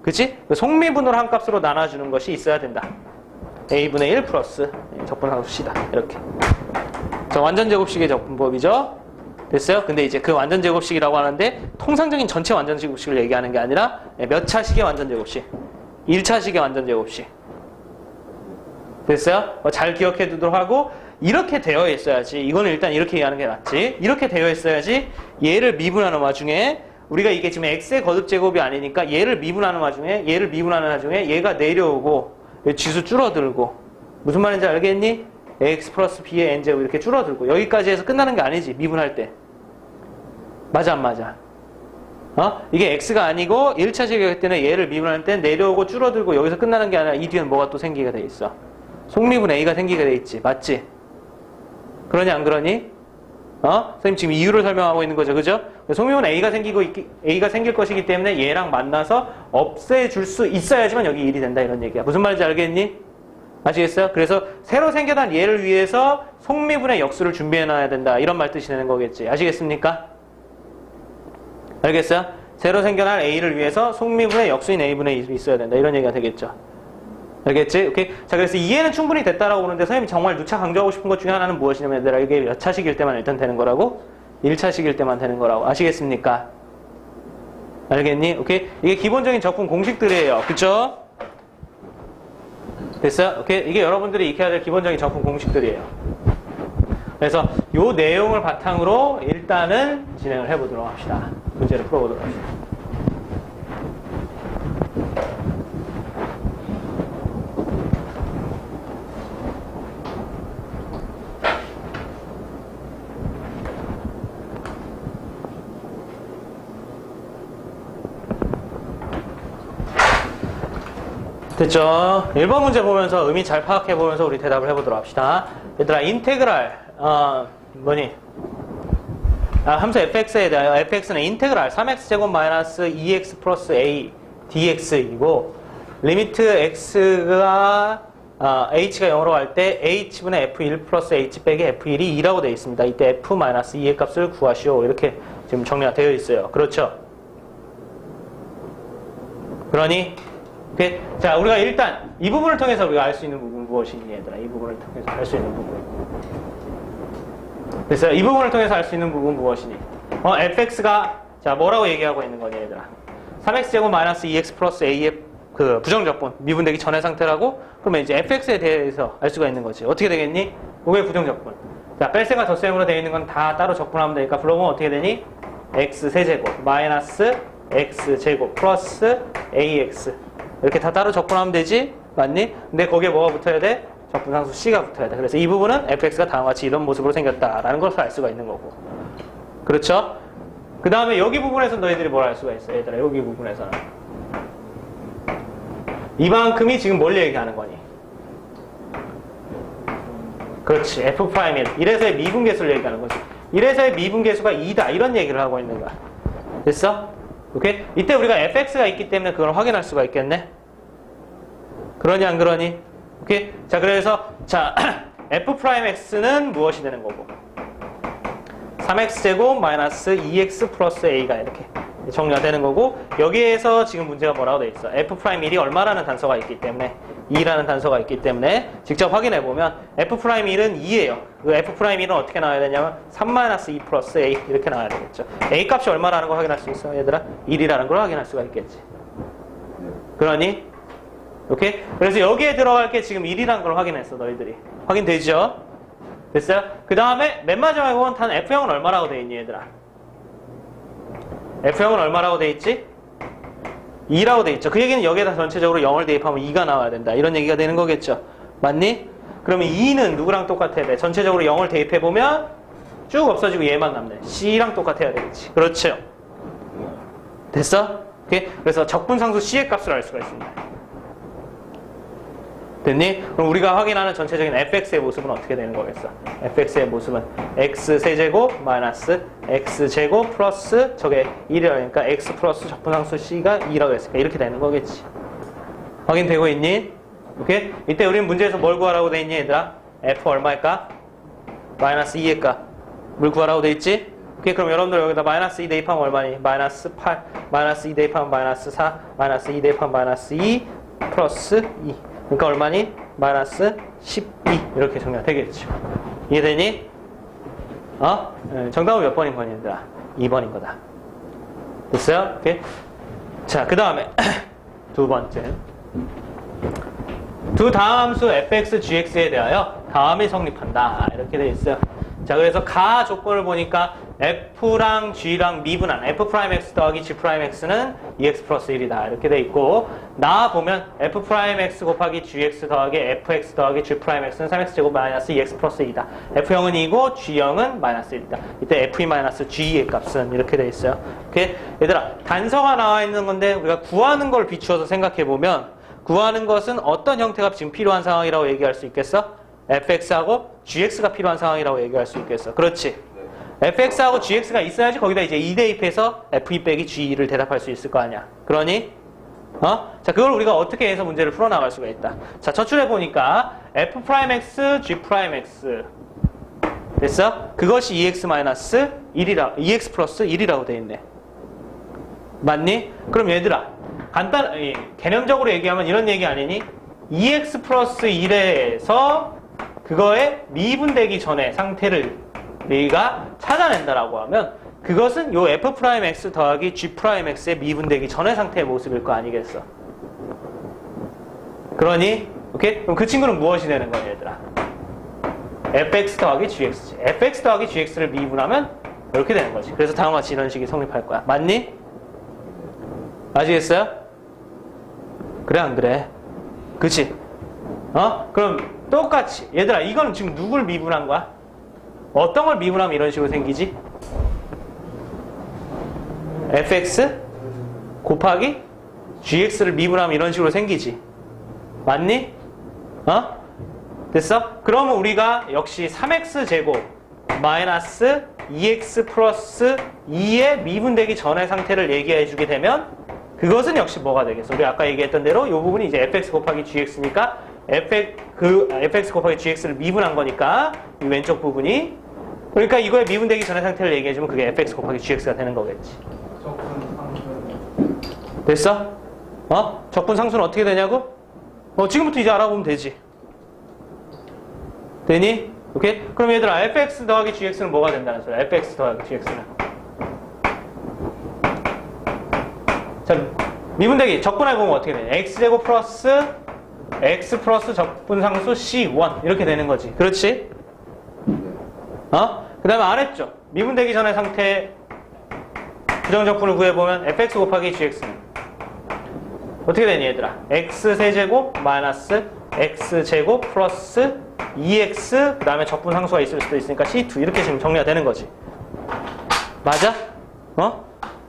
그치? 속미분으로 한 값으로 나눠주는 것이 있어야 된다. a분의 1 플러스 적분상수 c다. 이렇게. 자, 완전제곱식의 적분법이죠. 됐어요? 근데 이제 그 완전제곱식이라고 하는데 통상적인 전체 완전제곱식을 얘기하는 게 아니라 몇 차식의 완전제곱식? 1차식의 완전제곱식. 됐어요? 잘 기억해 두도록 하고 이렇게 되어 있어야지. 이거는 일단 이렇게 이해하는 게 낫지. 이렇게 되어 있어야지 얘를 미분하는 와중에 우리가 이게 지금 x의 거듭제곱이 아니니까 얘를 미분하는 와중에 얘가 내려오고 지수 줄어들고 무슨 말인지 알겠니? ax 플러스 b의 n제곱 이렇게 줄어들고 여기까지 해서 끝나는 게 아니지. 미분할 때. 맞아 안 맞아? 이게 x가 아니고 1차식일 때는 얘를 미분할 때 내려오고 줄어들고 여기서 끝나는 게 아니라 이 뒤에는 뭐가 또 생기게 돼 있어. 속미분 a가 생기게 돼 있지. 맞지? 그러니 안 그러니? 선생님 지금 이유를 설명하고 있는 거죠. 그죠? 속미분 a가 생길 것이기 때문에 얘랑 만나서 없애줄 수 있어야지만 여기 1이 된다 이런 얘기야. 무슨 말인지 알겠니? 아시겠어요? 그래서 새로 생겨난 얘를 위해서 속미분의 역수를 준비해놔야 된다. 이런 말 뜻이 되는 거겠지. 아시겠습니까? 알겠어요? 새로 생겨날 a를 위해서 속미분의 역수인 a분의 2이 있어야 된다. 이런 얘기가 되겠죠. 알겠지? 오케이? 자, 그래서 이해는 충분히 됐다라고 보는데 선생님이 정말 누차 강조하고 싶은 것 중에 하나는 무엇이냐면 얘들아 이게 몇 차식일 때만 일단 되는 거라고? 1차식일 때만 되는 거라고. 아시겠습니까? 알겠니? 오케이? 이게 기본적인 적분 공식들이에요. 그쵸? 됐어요? 오케이? 이게 여러분들이 익혀야 될 기본적인 적분 공식들이에요. 그래서 요 내용을 바탕으로 일단은 진행을 해보도록 합시다. 문제를 풀어보도록 합시다. 됐죠? 1번 문제 보면서 의미 잘 파악해보면서 우리 대답을 해보도록 합시다. 얘들아, 인테그랄, 함수 fx에 대하여 fx는 인테그랄 3x제곱 마이너스 2x 플러스 a dx이고, 리미트 x가, h가 0으로 갈 때 h분의 f1 플러스 h 빼기 f1이 2라고 되어 있습니다. 이때 f 마이너스 2의 값을 구하시오. 이렇게 지금 정리가 되어 있어요. 그렇죠? 그러니, 오케이. 자, 우리가 일단 이 부분을 통해서 우리가 알 수 있는 부분은 무엇이니, 얘들아? 이 부분을 통해서 알 수 있는 부분. 됐어요? 이 부분을 통해서 알 수 있는 부분은 무엇이니? fx가, 자, 뭐라고 얘기하고 있는 거니, 얘들아? 3x제곱 마이너스 2x 플러스 a의 그 부정적분, 미분되기 전의 상태라고? 그러면 이제 fx에 대해서 알 수가 있는 거지. 어떻게 되겠니? 5의 부정적분. 자, 뺄셈과 덧셈으로 되어 있는 건 다 따로 적분하면 되니까, 불러보면 어떻게 되니? x 세제곱 마이너스 x 제곱 플러스 ax. 이렇게 다 따로 적분하면 되지? 맞니? 근데 거기에 뭐가 붙어야 돼? 적분상수 C가 붙어야 돼. 그래서 이 부분은 fx가 다음과 같이 이런 모습으로 생겼다라는 것을 알 수가 있는 거고. 그렇죠? 그 다음에 여기 부분에서 너희들이 뭘 알 수가 있어, 얘들아. 여기 부분에서는. 이만큼이 지금 뭘 얘기하는 거니? 그렇지. F'1. 1에서의 미분계수를 얘기하는 거지. 1에서의 미분계수가 2다. 이런 얘기를 하고 있는 거야. 됐어? 오케이? 이때 우리가 fx가 있기 때문에 그걸 확인할 수가 있겠네? 그러니 안 그러니? 오케이? 자, 그래서 자 f'x는 무엇이 되는 거고? 3x제곱 마이너스 2x 플러스 a가 이렇게 정리가 되는 거고, 여기에서 지금 문제가 뭐라고 돼 있어? f'1이 얼마라는 단서가 있기 때문에, 2라는 단서가 있기 때문에 직접 확인해 보면 f'1은 2예요. 그 f'1은 어떻게 나와야 되냐면 3-2 플러스 a 이렇게 나와야 되겠죠. a 값이 얼마라는 걸 확인할 수 있어, 얘들아? 1이라는 걸 확인할 수가 있겠지. 그러니 오케이? 그래서 여기에 들어갈 게 지금 1이라는 걸 확인했어, 너희들이. 확인되죠? 됐어요? 그 다음에 맨 마지막에 보면 단 F형은 얼마라고 돼 있니, 얘들아? F형은 얼마라고 돼 있지? 2라고 돼 있죠. 그 얘기는 여기에다 전체적으로 0을 대입하면 2가 나와야 된다. 이런 얘기가 되는 거겠죠. 맞니? 그러면 2는 누구랑 똑같아야 돼? 전체적으로 0을 대입해보면 쭉 없어지고 얘만 남네. C랑 똑같아야 되겠지. 그렇죠? 됐어? 오케이? 그래서 적분상수 C의 값을 알 수가 있습니다. 됐니? 그럼 우리가 확인하는 전체적인 fx의 모습은 어떻게 되는 거겠어? fx의 모습은 x세제곱 마이너스 x제곱 플러스 저게 1이라니까 x 플러스 적분상수 c가 2라고 했으니까 이렇게 되는 거겠지. 확인되고 있니? 오케이? 이때 우리는 문제에서 뭘 구하라고 돼 있니, 얘들아? f 얼마일까? 마이너스 2의 값. 뭘 구하라고 돼 있지? 오케이, 그럼 여러분들 여기다 마이너스 2 대입하면 얼마니? 마이너스 8, 마이너스 2 대입하면 마이너스 4, 마이너스 2 대입하면 마이너스 2, 플러스 2. 그러니까 얼마니? 마이너스 12. 이렇게 정리가 되겠죠. 이해되니? 정답은 몇 번인 거니, 얘들아? 2번인 거다. 됐어요? 오케이. 자, 그 다음에 두 번째. 두 다음 함수 fx, gx에 대하여 다음이 성립한다. 이렇게 되어 있어요. 자, 그래서 가 조건을 보니까 f랑 g랑 미분한 f'x 더하기 g'x는 2x 플러스 1이다. 이렇게 돼 있고, 나 보면 f'x 곱하기 gx 더하기 fx 더하기 g'x는 3x 제곱 마이너스 2x 플러스 2다. f형은 2고 g형은 마이너스 1이다. 이때 f 마이너스 g의 값은 이렇게 돼 있어요. 오케이? 얘들아, 단서가 나와 있는 건데 우리가 구하는 걸 비추어서 생각해 보면, 구하는 것은 어떤 형태가 지금 필요한 상황이라고 얘기할 수 있겠어? fx하고 gx가 필요한 상황이라고 얘기할 수 있겠어. 그렇지? fx하고 gx가 있어야지 거기다 이제 2 대입해서 f2 빼기 g를 대답할 수 있을 거 아니야. 그러니? 자, 그걸 우리가 어떻게 해서 문제를 풀어나갈 수가 있다. 자, 저출해 보니까 f'x, g'x 됐어? 그것이 2x 플러스 1이라고 돼 있네. 맞니? 그럼 얘들아, 개념적으로 얘기하면 이런 얘기 아니니? 2x 플러스 1에서 그거의 미분되기 전의 상태를 우리가 찾아낸다라고 하면 그것은 요 f'x 더하기 g'x의 미분되기 전의 상태의 모습일 거 아니겠어? 그러니? 오케이? 그럼 그 친구는 무엇이 되는 거냐, 얘들아? fx 더하기 gx지. fx 더하기 gx를 미분하면 이렇게 되는 거지. 그래서 다음과 같이 이런 식이 성립할 거야. 맞니? 아시겠어요? 그래, 안 그래? 그치? 그럼 똑같이. 얘들아, 이거는 지금 누굴 미분한 거야? 어떤 걸 미분하면 이런 식으로 생기지? fx 곱하기 gx를 미분하면 이런 식으로 생기지. 맞니? 됐어? 그러면 우리가 역시 3x 제곱 마이너스 2x 플러스 2의 미분되기 전의 상태를 얘기해 주게 되면 그것은 역시 뭐가 되겠어? 우리 아까 얘기했던 대로 이 부분이 이제 fx 곱하기 gx니까 fx 곱하기 gx를 미분한 거니까 이 왼쪽 부분이, 그러니까 이거의 미분되기 전의 상태를 얘기해주면 그게 fx 곱하기 gx가 되는 거겠지. 됐어? 적분 상수는 어떻게 되냐고? 지금부터 이제 알아보면 되지. 되니? 오케이? 그럼 얘들아, fx 더하기 gx는 뭐가 된다는 소리야? fx 더하기 gx는. 자, 미분되기 적분해보면 어떻게 되냐? x제곱 플러스 x 플러스 적분상수 c1 이렇게 되는 거지. 그렇지? 그 다음에 아래쪽 미분되기 전의 상태 부정적분을 구해보면 fx 곱하기 gx는 어떻게 되니, 얘들아? x세제곱 마이너스 x제곱 플러스 2x 그 다음에 적분상수가 있을 수도 있으니까 c2 이렇게 지금 정리가 되는 거지. 맞아?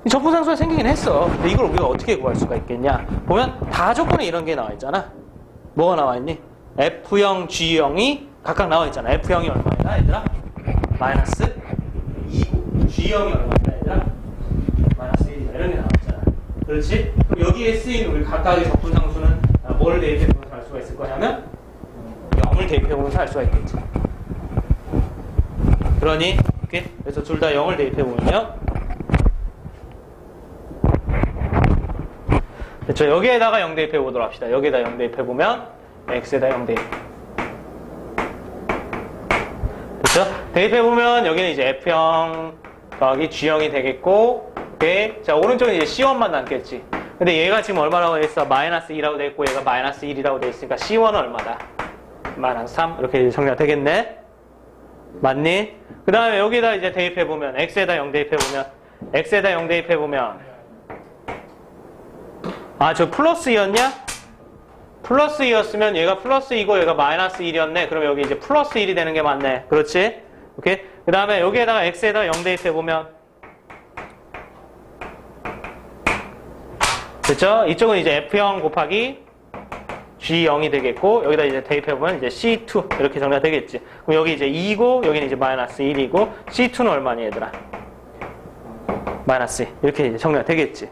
이 적분상수가 생기긴 했어. 근데 이걸 우리가 어떻게 구할 수가 있겠냐? 보면 다 조건에 이런 게 나와 있잖아. 뭐가 나와 있니? F형, G형이 각각 나와 있잖아. F형이 얼마이다, 얘들아? 마이너스 2고 G형이 얼마이다, 얘들아? 마이너스 1이다. 이런 게 나와 있잖아. 그렇지? 그럼 여기에 쓰인 우리 각각의 적분상수는 뭐를 대입해보면서 알 수가 있을 거냐면 0을 대입해보면서 알 수가 있겠지. 그러니 오케이? 그래서 둘 다 0을 대입해보면요, 그렇죠. 여기에다가 0 대입해 보도록 합시다. 여기에다 0 대입해 보면 x에다 0 대입. 그렇죠? 대입해 보면 여기는 이제 f형 더하기 g형이 되겠고, 오케이. 자, 오른쪽은 이제 c1만 남겠지. 근데 얘가 지금 얼마라고 돼 있어? 마이너스 2라고 돼 있고 얘가 마이너스 1이라고 돼 있으니까 c1은 얼마다? 마이너스 3 이렇게 정리가 되겠네. 맞니? 그 다음에 여기다 이제 대입해 보면 x에다 0 대입해 보면 x에다 0 대입해 보면 저 플러스 2였냐? 플러스 2였으면 얘가 플러스 2고 얘가 마이너스 1이었네. 그럼 여기 이제 플러스 1이 되는 게 맞네. 그렇지? 오케이? 그 다음에 여기에다가 x에다 0 대입해보면 됐죠? 이쪽은 이제 f형 곱하기 g0이 되겠고, 여기다 이제 대입해보면 이제 c2 이렇게 정리가 되겠지. 그럼 여기 이제 2고 여기는 이제 마이너스 1이고 c2는 얼마니, 얘들아? 마이너스 2 이렇게 이제 정리가 되겠지.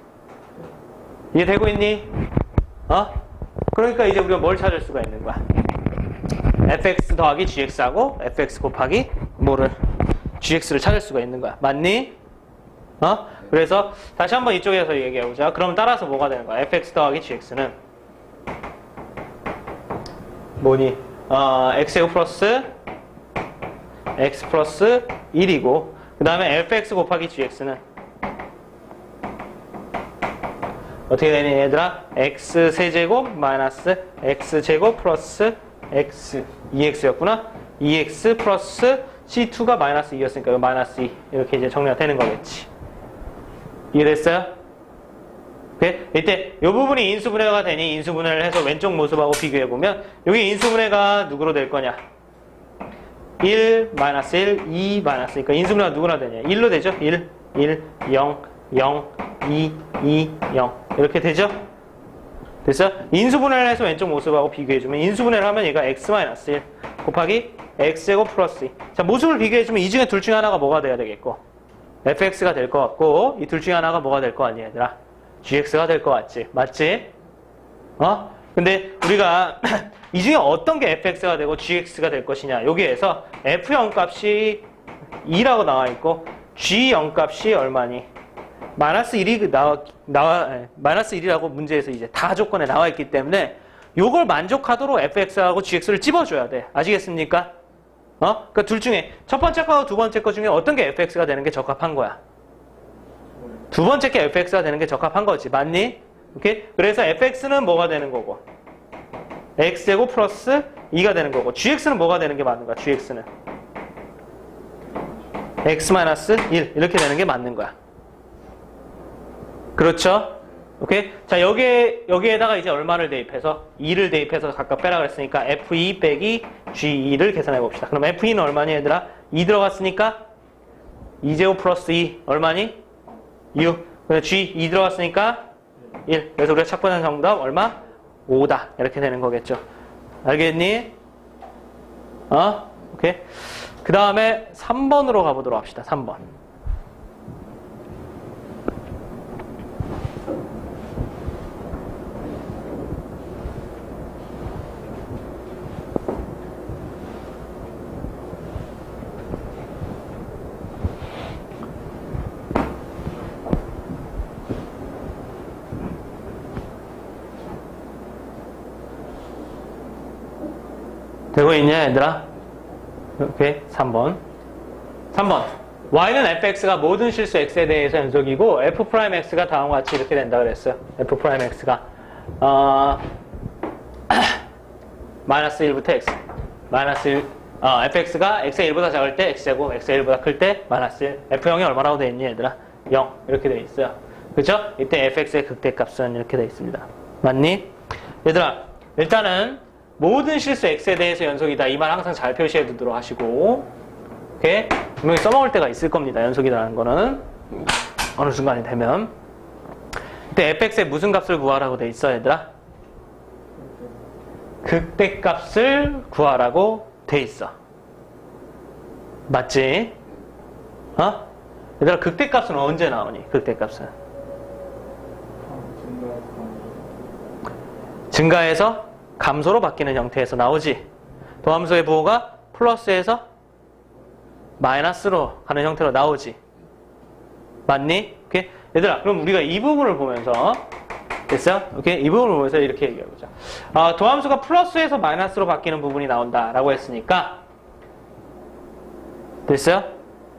이해되고 있니? 그러니까 이제 우리가 뭘 찾을 수가 있는 거야? fx 더하기 gx하고 fx 곱하기 뭐를? gx를 찾을 수가 있는 거야. 맞니? 그래서 다시 한번 이쪽에서 얘기해보자. 그럼 따라서 뭐가 되는 거야? fx 더하기 gx는 뭐니? x제곱 플러스 x 플러스 1이고 그 다음에 fx 곱하기 gx는 어떻게 되니 얘들아? x 세제곱 마이너스 x제곱 플러스 x 2x였구나. 2x 플러스 c2가 마이너스 2였으니까 이거 마이너스 2 이렇게 이제 정리가 되는 거겠지. 이해됐어요? 오케이? 이때 이 부분이 인수분해가 되니 인수분해를 해서 왼쪽 모습하고 비교해보면 여기 인수분해가 누구로 될 거냐? 1, 마이너스 1, 2, 마이너스 그러니까 인수분해가 누구나 되냐? 1로 되죠? 1, 1, 0, 0, 2, 2, 0 이렇게 되죠? 됐어? 인수분해를 해서 왼쪽 모습하고 비교해주면 인수분해를 하면 얘가 x 마이너스 1 곱하기 x제곱 플러스 2. 자, 모습을 비교해주면 이 중에 둘 중에 하나가 뭐가 돼야 되겠고 fx가 될 것 같고 이 둘 중에 하나가 뭐가 될 것 같니 얘들아? gx가 될 것 같지? 맞지? 근데 우리가 이 중에 어떤 게 fx가 되고 gx가 될 것이냐 여기에서 f0 값이 2라고 나와 있고 g0 값이 얼마니? 마이너스 1이 마이너스 1이라고 문제에서 이제 다 조건에 나와 있기 때문에 요걸 만족하도록 fx하고 gx를 찝어줘야 돼. 아시겠습니까? 그러니까 둘 중에 첫 번째 거하고 두 번째 거 중에 어떤 게 fx가 되는 게 적합한 거야? 두 번째 게 fx가 되는 게 적합한 거지. 맞니? 오케이? 그래서 fx는 뭐가 되는 거고 x제곱 플러스 2가 되는 거고 gx는 뭐가 되는 게 맞는 거야? gx는 x 마이너스 1 이렇게 되는 게 맞는 거야. 그렇죠? 오케이? 자, 여기에다가 이제 얼마를 대입해서 2를 대입해서 각각 빼라 그랬으니까 f2 빼기 g2를 계산해 봅시다. 그럼 f2는 얼마니 얘들아? 2 들어갔으니까 2제곱 플러스 2 얼마니? 6. 그래서 g2 들어갔으니까 1. 그래서 우리가 착분한 정답 얼마? 5다. 이렇게 되는 거겠죠. 알겠니? 오케이. 그 다음에 3번으로 가보도록 합시다. 3번. 되고 있냐 얘들아? 오케이. 3번 y는 fx가 모든 실수 x에 대해서 연속이고 f'x가 다음과 같이 이렇게 된다 그랬어요. f'x가 마이너스 1부터 x 마이너스 1 fx가 x의 1보다 작을 때 x제곱 x의 1보다 클 때 마이너스 1 f0이 얼마라고 되어 있니 얘들아? 0 이렇게 되어 있어요. 그렇죠? 이때 fx의 극대값은 이렇게 되어 있습니다. 맞니? 얘들아 일단은 모든 실수 x에 대해서 연속이다. 이 말 항상 잘 표시해 두도록 하시고 오케이? 분명히 써먹을 때가 있을 겁니다. 연속이라는 거는 어느 순간이 되면 이때 fx의 무슨 값을 구하라고 돼 있어 얘들아? 극대값을 구하라고 돼 있어. 맞지? 얘들아 극대값은 언제 나오니? 극대값은 증가해서 감소로 바뀌는 형태에서 나오지. 도함수의 부호가 플러스에서 마이너스로 가는 형태로 나오지. 맞니? 오케이? 얘들아, 그럼 우리가 이 부분을 보면서 됐어요? 오케이? 이 부분을 보면서 이렇게 얘기해보자. 도함수가 플러스에서 마이너스로 바뀌는 부분이 나온다라고 했으니까 됐어요?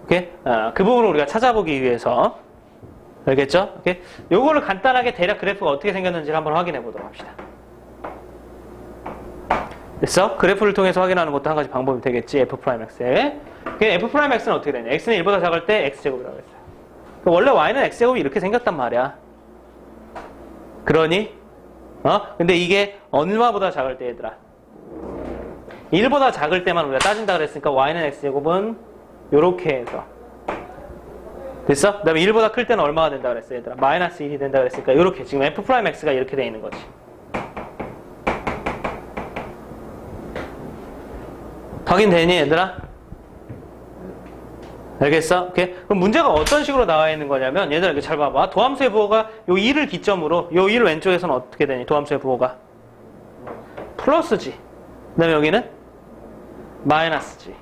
오케이? 그 부분을 우리가 찾아보기 위해서 알겠죠? 오케이? 요거를 간단하게 대략 그래프가 어떻게 생겼는지를 한번 확인해 보도록 합시다. 됐어? 그래프를 통해서 확인하는 것도 한 가지 방법이 되겠지. f'x에. f'x는 어떻게 되냐? x는 1보다 작을 때 x제곱이라고 했어요. 원래 y는 x제곱이 이렇게 생겼단 말이야. 그러니? 근데 이게 얼마보다 작을 때 얘들아? 1보다 작을 때만 우리가 따진다 그랬으니까 y는 x제곱은 요렇게 해서 됐어? 그 다음에 1보다 클 때는 얼마가 된다 그랬어 얘들아? 마이너스 1이 된다 그랬으니까 요렇게 지금 f'x가 이렇게 돼 있는 거지. 확인되니 얘들아? 알겠어? 오케이? 그럼 문제가 어떤 식으로 나와 있는 거냐면 얘들아 이렇게 잘 봐봐. 도함수의 부호가 요 2를 기점으로 요 1 왼쪽에서는 어떻게 되니? 도함수의 부호가 플러스지. 그 다음에 여기는 마이너스지.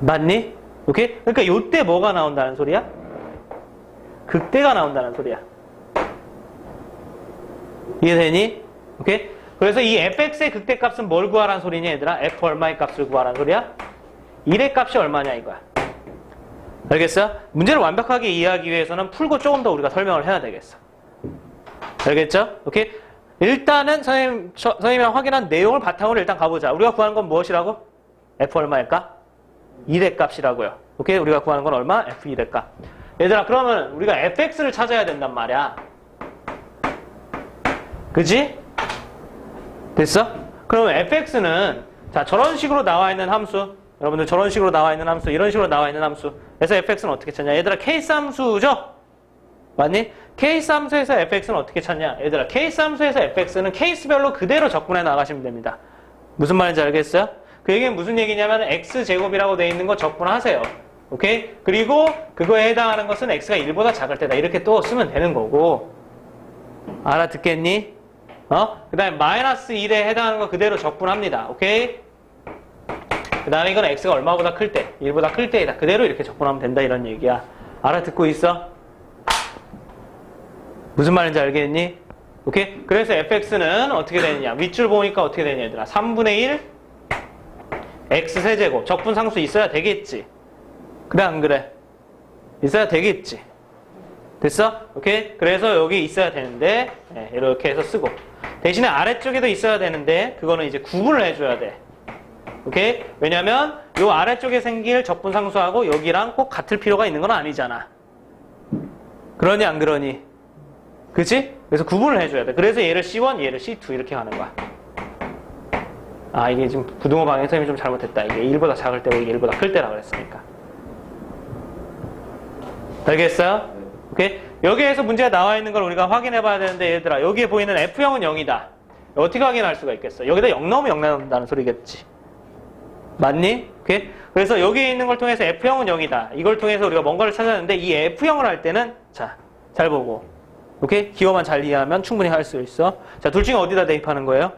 맞니? 오케이? 그러니까 요때 뭐가 나온다는 소리야? 극대가 나온다는 소리야. 이해되니? 오케이? 그래서 이 fx의 극대값은 뭘 구하라는 소리냐 얘들아? f 얼마의 값을 구하라는 소리야? 1의 값이 얼마냐 이거야. 알겠어? 문제를 완벽하게 이해하기 위해서는 풀고 조금 더 우리가 설명을 해야 되겠어. 알겠죠? 오케이? 일단은 선생님이랑 확인한 내용을 바탕으로 일단 가보자. 우리가 구하는 건 무엇이라고? f 얼마일까? 1의 값이라고요. 오케이? 우리가 구하는 건 얼마? f 1의 값. 얘들아 그러면 우리가 fx를 찾아야 된단 말이야. 그지? 됐어? 그러면 fx는 자 저런 식으로 나와 있는 함수 여러분들 저런 식으로 나와 있는 함수 이런 식으로 나와 있는 함수 그래서 fx는 어떻게 찾냐? 얘들아 케이스 함수죠? 맞니? 케이스 함수에서 fx는 어떻게 찾냐? 얘들아 케이스 함수에서 fx는 케이스별로 그대로 적분해 나가시면 됩니다. 무슨 말인지 알겠어요? 그 얘기는 무슨 얘기냐면 x제곱이라고 돼 있는 거 적분하세요. 오케이? 그리고 그거에 해당하는 것은 x가 1보다 작을 때다. 이렇게 또 쓰면 되는 거고 알아듣겠니? 그 다음에 마이너스 1에 해당하는 거 그대로 적분합니다. 오케이? 그 다음에 이건 x가 얼마보다 클 때, 1보다 클 때이다. 그대로 이렇게 적분하면 된다 이런 얘기야. 알아듣고 있어? 무슨 말인지 알겠니? 오케이? 그래서 fx는 어떻게 되느냐? 윗줄 보니까 어떻게 되냐 얘들아? 3분의 1 x 세제곱 적분 상수 있어야 되겠지. 그래 안 그래? 있어야 되겠지. 됐어? 오케이? 그래서 여기 있어야 되는데 네, 이렇게 해서 쓰고 대신에 아래쪽에도 있어야 되는데 그거는 이제 구분을 해줘야 돼. 오케이? 왜냐면 요 아래쪽에 생길 적분 상수하고 여기랑 꼭 같을 필요가 있는 건 아니잖아. 그러니 안 그러니? 그치? 그래서 구분을 해줘야 돼. 그래서 얘를 C1, 얘를 C2 이렇게 하는 거야. 아 이게 지금 부등호 방향 선생님이 좀 잘못했다. 이게 1보다 작을 때고 이게 1보다 클 때라 그랬으니까. 알겠어요? 오케이? 여기에서 문제가 나와 있는 걸 우리가 확인해 봐야 되는데 얘들아 여기에 보이는 F형은 0이다. 어떻게 확인할 수가 있겠어? 여기다 0 넣으면 0 나온다는 소리겠지. 맞니? 오케이? 그래서 여기에 있는 걸 통해서 F형은 0이다. 이걸 통해서 우리가 뭔가를 찾았는데 이 F형을 할 때는 자, 잘 보고 오케이? 기호만 잘 이해하면 충분히 할 수 있어. 자, 둘 중에 어디다 대입하는 거예요?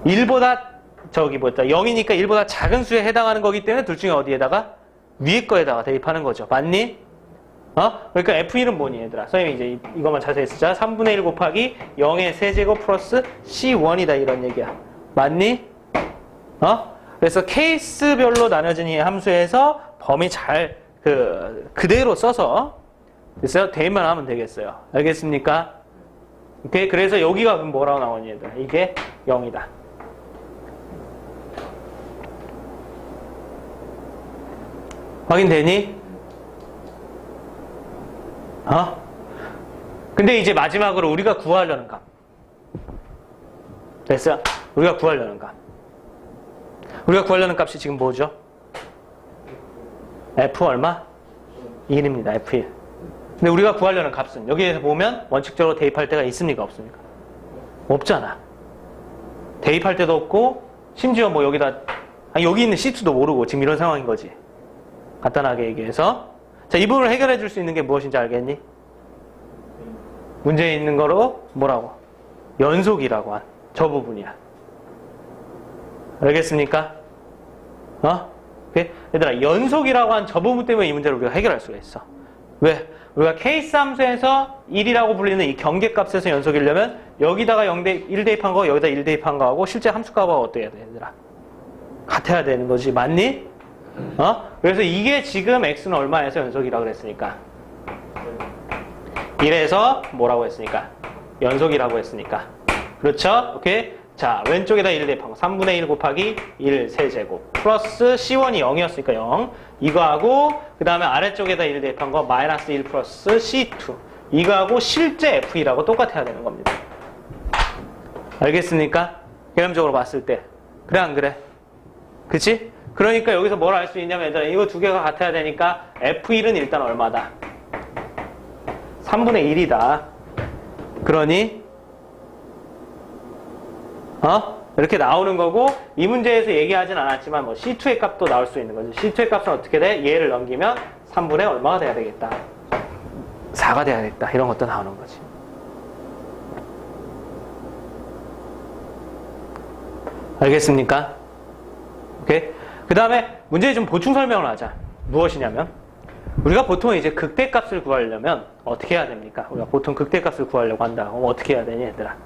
1보다 저기 뭐였다 0이니까 1보다 작은 수에 해당하는 거기 때문에 둘 중에 어디에다가? 위에 거에다가 대입하는 거죠. 맞니? 그러니까 F1은 뭐니 얘들아? 선생님이 이제 이것만 자세히 쓰자. 3분의 1 곱하기 0의 세제곱 플러스 C1이다 이런 얘기야. 맞니? 그래서 케이스별로 나눠진 이 함수에서 범위 잘 그대로 써서 됐어요? 대입만 하면 되겠어요. 알겠습니까? 오케이? 그래서 여기가 그럼 뭐라고 나오니 얘들아? 이게 0이다. 확인되니? 근데 이제 마지막으로 우리가 구하려는 값. 됐어? 우리가 구하려는 값. 우리가 구하려는 값이 지금 뭐죠? F 얼마? 1입니다. F1. 근데 우리가 구하려는 값은 여기에서 보면 원칙적으로 대입할 때가 있습니까? 없습니까? 없잖아. 대입할 때도 없고 심지어 뭐 여기다 여기 있는 C2도 모르고 지금 이런 상황인 거지. 간단하게 얘기해서 자, 이 부분을 해결해 줄 수 있는 게 무엇인지 알겠니? 문제에 있는 거로 뭐라고? 연속이라고 한 저 부분이야. 알겠습니까? 얘들아 연속이라고 한 저 부분 때문에 이 문제를 우리가 해결할 수가 있어. 왜? 우리가 케이스 함수에서 1이라고 불리는 이 경계값에서 연속이려면 여기다가 1 대입한 거 여기다 1 대입한 거하고 실제 함수값하고 어떻게 해야 돼 얘들아? 같아야 되는 거지. 맞니? 그래서 이게 지금 x는 얼마에서 연속이라고 그랬으니까 1에서 뭐라고 했으니까 연속이라고 했으니까 그렇죠? 오케이? 자 왼쪽에다 1 대입한 거 3분의 1 곱하기 1 세제곱 플러스 C1이 0이었으니까 0 이거하고 그 다음에 아래쪽에다 1 대입한 거 마이너스 1 플러스 C2 이거하고 실제 F2라고 똑같아야 되는 겁니다. 알겠습니까? 개념적으로 봤을 때 그래 안 그래? 그치? 그러니까 여기서 뭘 알 수 있냐면 얘들아 이거 두 개가 같아야 되니까 F1은 일단 얼마다? 3분의 1이다. 그러니 이렇게 나오는 거고 이 문제에서 얘기하진 않았지만 뭐 C2의 값도 나올 수 있는 거죠. C2의 값은 어떻게 돼? 얘를 넘기면 3분의 얼마가 돼야 되겠다? 4가 돼야 되겠다. 이런 것도 나오는 거지. 알겠습니까? 오케이? 그 다음에 문제에 좀 보충 설명을 하자. 무엇이냐면, 우리가 보통 이제 극대값을 구하려면 어떻게 해야 됩니까? 우리가 보통 극대값을 구하려고 한다. 그럼 어떻게 해야 되니, 얘들아?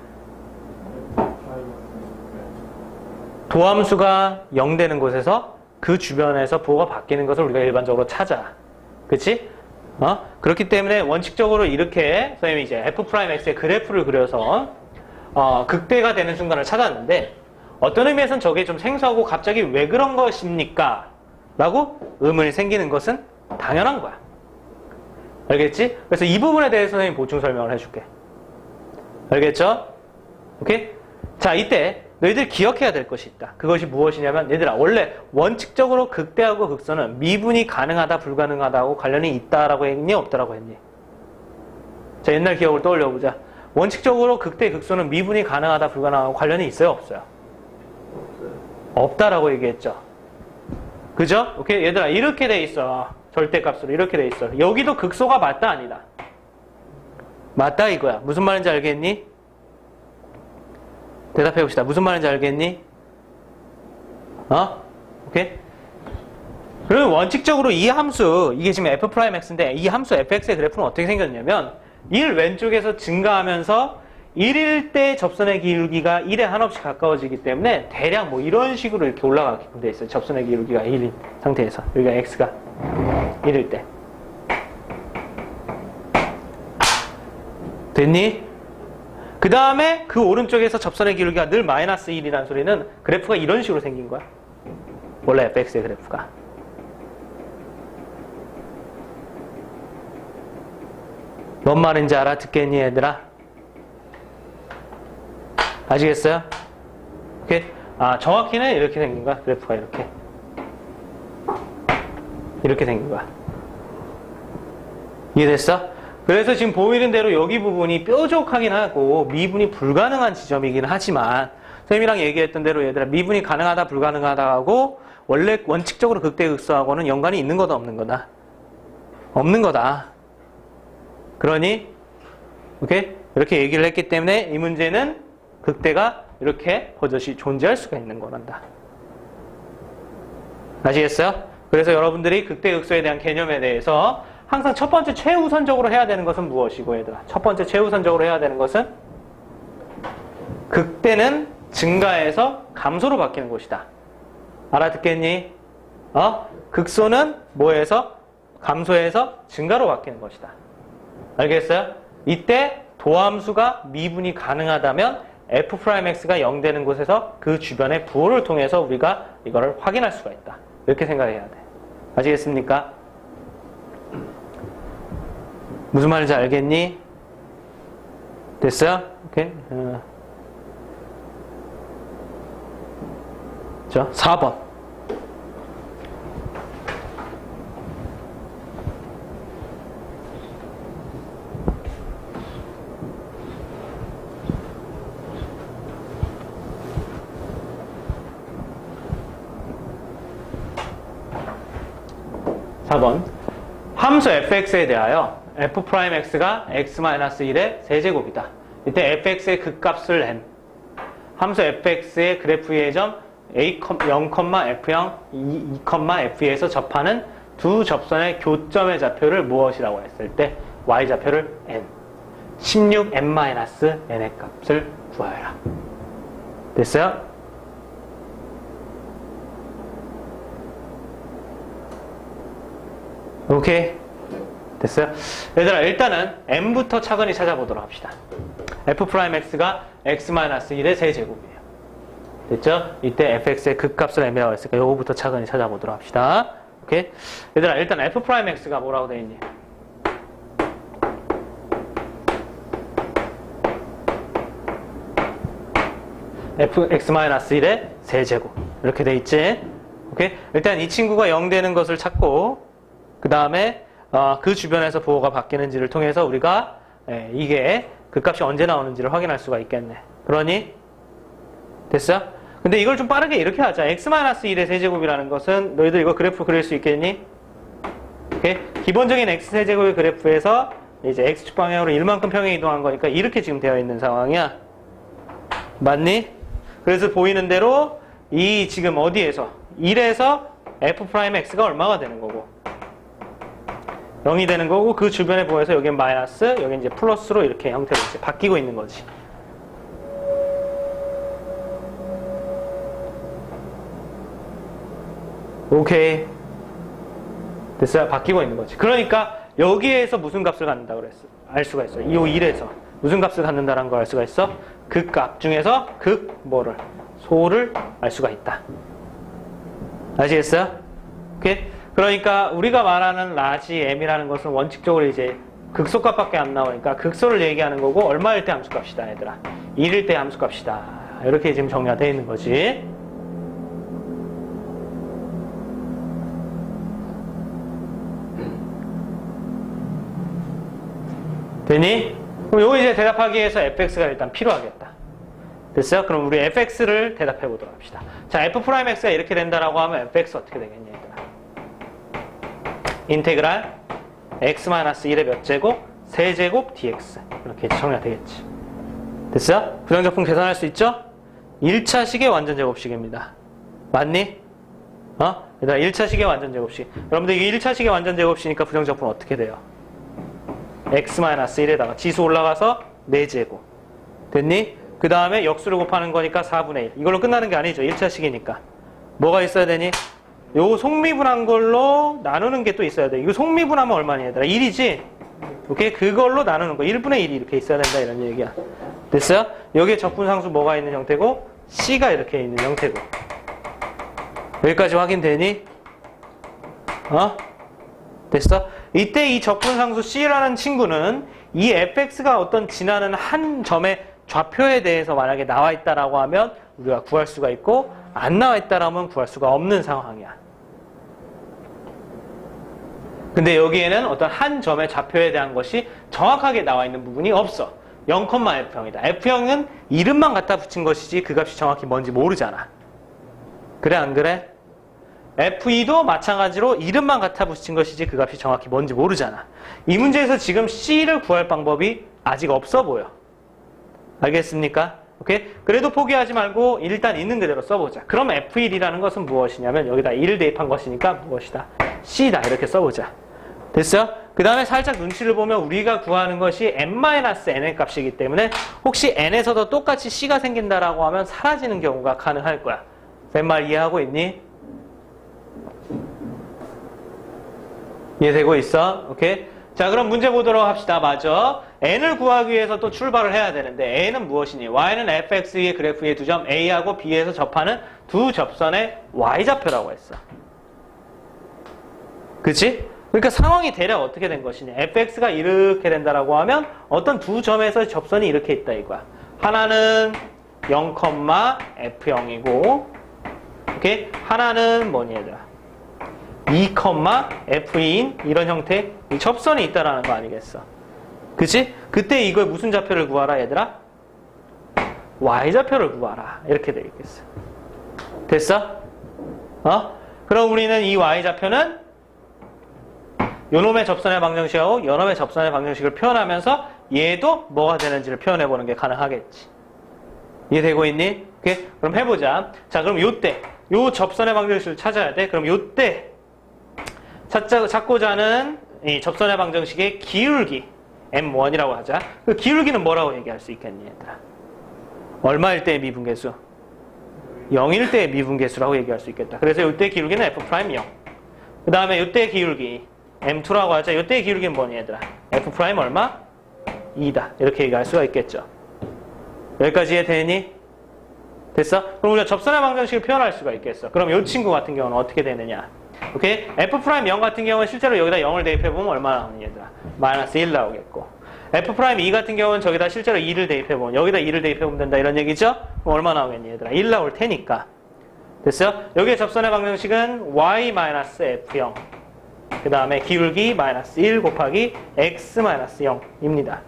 도함수가 0 되는 곳에서 그 주변에서 부호가 바뀌는 것을 우리가 일반적으로 찾아. 그치? 그렇기 때문에 원칙적으로 이렇게 선생님이 이제 f'x의 그래프를 그려서 극대가 되는 순간을 찾았는데, 어떤 의미에서는 저게 좀 생소하고 갑자기 왜 그런 것입니까? 라고 의문이 생기는 것은 당연한 거야. 알겠지? 그래서 이 부분에 대해서 선생님이 보충 설명을 해줄게. 알겠죠? 오케이? 자, 이때 너희들 기억해야 될 것이 있다. 그것이 무엇이냐면, 얘들아, 원래 원칙적으로 극대하고 극소는 미분이 가능하다, 불가능하다하고 관련이 있다라고 했니, 없다라고 했니? 자, 옛날 기억을 떠올려보자. 원칙적으로 극대, 극소는 미분이 가능하다, 불가능하고 관련이 있어요, 없어요? 없다라고 얘기했죠. 그죠? 오케이? 얘들아, 이렇게 돼 있어. 절대값으로 이렇게 돼 있어. 여기도 극소가 맞다, 아니다? 맞다, 이거야. 무슨 말인지 알겠니? 대답해 봅시다. 무슨 말인지 알겠니? 오케이? 그리고 원칙적으로 이 함수, 이게 지금 f'x인데 이 함수 fx의 그래프는 어떻게 생겼냐면 1 왼쪽에서 증가하면서 1일 때 접선의 기울기가 1에 한없이 가까워지기 때문에 대략 뭐 이런 식으로 이렇게 올라가게끔 돼 있어요. 접선의 기울기가 1인 상태에서. 여기가 x가 1일 때. 됐니? 그 다음에 그 오른쪽에서 접선의 기울기가 늘 마이너스 1이라는 소리는 그래프가 이런 식으로 생긴 거야. 원래 fx의 그래프가. 뭔 말인지 알아듣겠니, 얘들아? 아시겠어요? 오케이? 정확히는 이렇게 생긴 거야. 그래프가 이렇게. 이렇게 생긴 거야. 이해됐어? 그래서 지금 보이는 대로 여기 부분이 뾰족하긴 하고 미분이 불가능한 지점이긴 하지만 선생님이랑 얘기했던 대로 얘들아 미분이 가능하다 불가능하다 하고 원래 원칙적으로 극대극소하고는 연관이 있는 거다 없는 거다? 없는 거다. 그러니 오케이? 이렇게 얘기를 했기 때문에 이 문제는 극대가 이렇게 버젓이 존재할 수가 있는 거란다. 아시겠어요? 그래서 여러분들이 극대극소에 대한 개념에 대해서 항상 첫 번째 최우선적으로 해야 되는 것은 무엇이고, 얘들아? 첫 번째 최우선적으로 해야 되는 것은 극대는 증가해서 감소로 바뀌는 것이다. 알아듣겠니? 극소는 뭐에서? 감소해서 증가로 바뀌는 것이다. 알겠어요? 이때 도함수가 미분이 가능하다면 f'x가 0 되는 곳에서 그 주변의 부호를 통해서 우리가 이거를 확인할 수가 있다. 이렇게 생각해야 돼. 아시겠습니까? 무슨 말인지 알겠니? 됐어요? 오케이. 자, 4번. 함수 fx에 대하여 f'x가 x-1의 세제곱이다. 이때 fx의 극값을 n, 함수 fx의 그래프의 점 a0, f0, 2, f2에서 접하는 두 접선의 교점의 좌표를 무엇이라고 했을 때 y좌표를 n, 16n-n의 값을 구하여라. 됐어요? 오케이. 됐어요? 얘들아, 일단은 n부터 차근히 찾아보도록 합시다. f'x가 x-1의 세제곱이에요. 됐죠? 이때 fx의 극값을 n이라고 했으니까 요거부터 차근히 찾아보도록 합시다. 오케이? 얘들아, 일단 f'x가 뭐라고 되어 있니? fx-1의 세제곱. 이렇게 돼 있지? 오케이? 일단 이 친구가 0 되는 것을 찾고, 그 다음에 그 주변에서 부호가 바뀌는지를 통해서 우리가 이게 그 값이 언제 나오는지를 확인할 수가 있겠네. 그러니 됐어요? 근데 이걸 좀 빠르게 이렇게 하자. x-1의 세제곱이라는 것은 너희들 이거 그래프 그릴 수 있겠니? 오케이? 기본적인 x세제곱의 그래프에서 이제 x축 방향으로 1만큼 평행 이동한 거니까 이렇게 지금 되어 있는 상황이야. 맞니? 그래서 보이는 대로 이 지금 어디에서 1에서 f'x가 얼마가 되는 거고 0이 되는 거고 그 주변에 보여서 여기는 마이너스 여기 이제 플러스로 이렇게 형태로 이제 바뀌고 있는 거지. 오케이. 됐어요? 바뀌고 있는 거지. 그러니까 여기에서 무슨 값을 갖는다고 그랬어? 알 수가 있어. 이 1에서 무슨 값을 갖는다라는 걸 알 수가 있어? 극값 중에서 뭐를? 소를 알 수가 있다. 아시겠어요? 오케이? 그러니까 우리가 말하는 라지 m이라는 것은 원칙적으로 이제 극소값밖에 안 나오니까 극소를 얘기하는 거고 얼마일 때 함수값이다 얘들아. 1일 때 함수값이다. 이렇게 지금 정리가 되어 있는 거지. 되니? 그럼 요거 이제 대답하기 위해서 fx가 일단 필요하겠다. 됐어요? 그럼 우리 fx를 대답해 보도록 합시다. 자, f'x가 이렇게 된다라고 하면 fx 어떻게 되겠냐, 얘들아? 인테그랄 x-1의 몇 제곱? 세제곱 dx. 이렇게 정리가 되겠지. 됐어요? 부정적분 계산할 수 있죠? 1차식의 완전 제곱식입니다. 맞니? 얘들아, 1차식의 완전 제곱식. 여러분들 이게 1차식의 완전 제곱식이니까 부정적분 어떻게 돼요? x-1에다가 지수 올라가서 4제곱. 됐니? 그 다음에 역수를 곱하는 거니까 4분의 1. 이걸로 끝나는 게 아니죠. 1차식이니까. 뭐가 있어야 되니? 요 속미분한 걸로 나누는 게 또 있어야 돼. 이거 속미분하면 얼마니 얘들아? 1이지? 오케이? 그걸로 나누는 거. 1분의 1이 이렇게 있어야 된다. 이런 얘기야. 됐어요? 여기에 적분상수 뭐가 있는 형태고? C가 이렇게 있는 형태고. 여기까지 확인되니? 됐어? 이때 이 적분상수 C라는 친구는 이 fx가 어떤 지나는 한 점의 좌표에 대해서 만약에 나와 있다라고 하면 우리가 구할 수가 있고 안 나와 있다라면 구할 수가 없는 상황이야. 근데 여기에는 어떤 한 점의 좌표에 대한 것이 정확하게 나와 있는 부분이 없어. 0,f형이다. f형은 이름만 갖다 붙인 것이지 그 값이 정확히 뭔지 모르잖아. 그래 안 그래? F2도 마찬가지로 이름만 갖다 붙인 것이지 그 값이 정확히 뭔지 모르잖아. 이 문제에서 지금 C를 구할 방법이 아직 없어 보여. 알겠습니까? 오케이? 그래도 포기하지 말고 일단 있는 그대로 써보자. 그럼 F1이라는 것은 무엇이냐면 여기다 1을 대입한 것이니까 무엇이다? C다. 이렇게 써보자. 됐어요? 그 다음에 살짝 눈치를 보면 우리가 구하는 것이 n-n의 값이기 때문에 혹시 n에서도 똑같이 C가 생긴다라고 하면 사라지는 경우가 가능할 거야. 내 말 이해하고 있니? 이해되고 있어? 오케이? 자, 그럼 문제 보도록 합시다. 맞아. n을 구하기 위해서 또 출발을 해야 되는데 n은 무엇이니? y는 fx의 그래프의 두 점 a하고 b에서 접하는 두 접선의 y좌표라고 했어. 그치? 그러니까 상황이 대략 어떻게 된 것이냐? fx가 이렇게 된다라고 하면 어떤 두 점에서 접선이 이렇게 있다 이거야. 하나는 0,f0이고 오케이? 하나는 뭐니 얘들아? 2,f2인 이런 형태의 접선이 있다라는 거 아니겠어? 그치? 그때 이걸 무슨 좌표를 구하라 얘들아? y좌표를 구하라. 이렇게 되겠어. 됐어? 그럼 우리는 이 y좌표는 요놈의 접선의 방정식하고 요놈의 접선의 방정식을 표현하면서 얘도 뭐가 되는지를 표현해보는 게 가능하겠지. 이해되고 있니? 오케이? 그럼 해보자. 자, 그럼 요때 요 접선의 방정식을 찾아야 돼. 그럼 요때 찾고자 하는 이 접선의 방정식의 기울기 M1이라고 하자. 그 기울기는 뭐라고 얘기할 수 있겠니 얘들아? 얼마일 때의 미분계수? 0일 때의 미분계수라고 얘기할 수 있겠다. 그래서 요때 기울기는 F'0. 그 다음에 요때 기울기 M2라고 하자. 요때 기울기는 뭐니 얘들아? F' 얼마? 2다. 이렇게 얘기할 수가 있겠죠. 여기까지 이해되니? 됐어? 그럼 우리가 접선의 방정식을 표현할 수가 있겠어. 그럼 요 친구 같은 경우는 어떻게 되느냐? 오케이? F'0 같은 경우는 실제로 여기다 0을 대입해보면 얼마 나오니 얘들아? 마이너스 1 나오겠고 F'2 같은 경우는 저기다 실제로 2를 대입해보면 여기다 2를 대입해보면 된다 이런 얘기죠? 그럼 얼마 나오겠니 얘들아? 1 나올 테니까. 됐어요? 여기에 접선의 방정식은 y-f0 그 다음에 기울기 마이너스 1 곱하기 x-0입니다.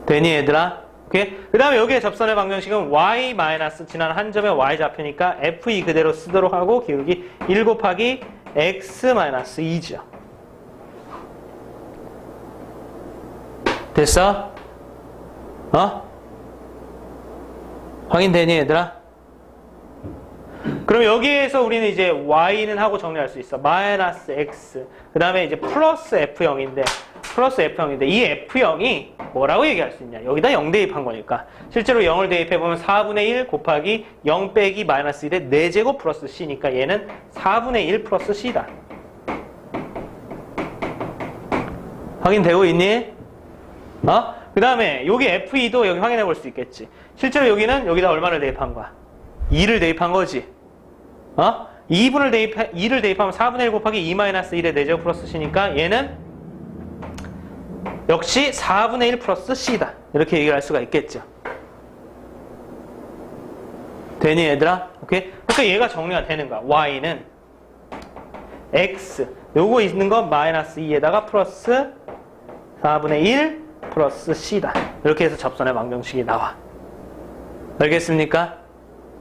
되니 얘들아? 오케이? 그 다음에 여기에 접선의 방정식은 y 마이너스 지난 한 점의 y좌표니까 f2 그대로 쓰도록 하고 기울기 1 곱하기 x-2죠. 됐어? 확인되니 얘들아? 그럼 여기에서 우리는 이제 y는 하고 정리할 수 있어. 마이너스 x. 그 다음에 이제 플러스 f0인데, 이 f0이 뭐라고 얘기할 수 있냐. 여기다 0 대입한 거니까. 실제로 0을 대입해보면 4분의 1 곱하기 0 빼기 마이너스 1의 4제곱 플러스 c니까 얘는 4분의 1 플러스 c다. 확인되고 있니? 그 다음에 여기 f2도 여기 확인해 볼 수 있겠지. 실제로 여기는 여기다 얼마를 대입한 거야? 2를 대입한 거지. 2를 대입하면 4분의 1 곱하기 2 마이너스 1의 4제곱 플러스 c니까 얘는 역시 4분의 1 플러스 c다. 이렇게 얘기를 할 수가 있겠죠. 되니 얘들아? 오케이? 그러니까 얘가 정리가 되는 거야. y는 x 요거 있는 거 마이너스 2에다가 플러스 4분의 1 플러스 c다. 이렇게 해서 접선의 방정식이 나와. 알겠습니까?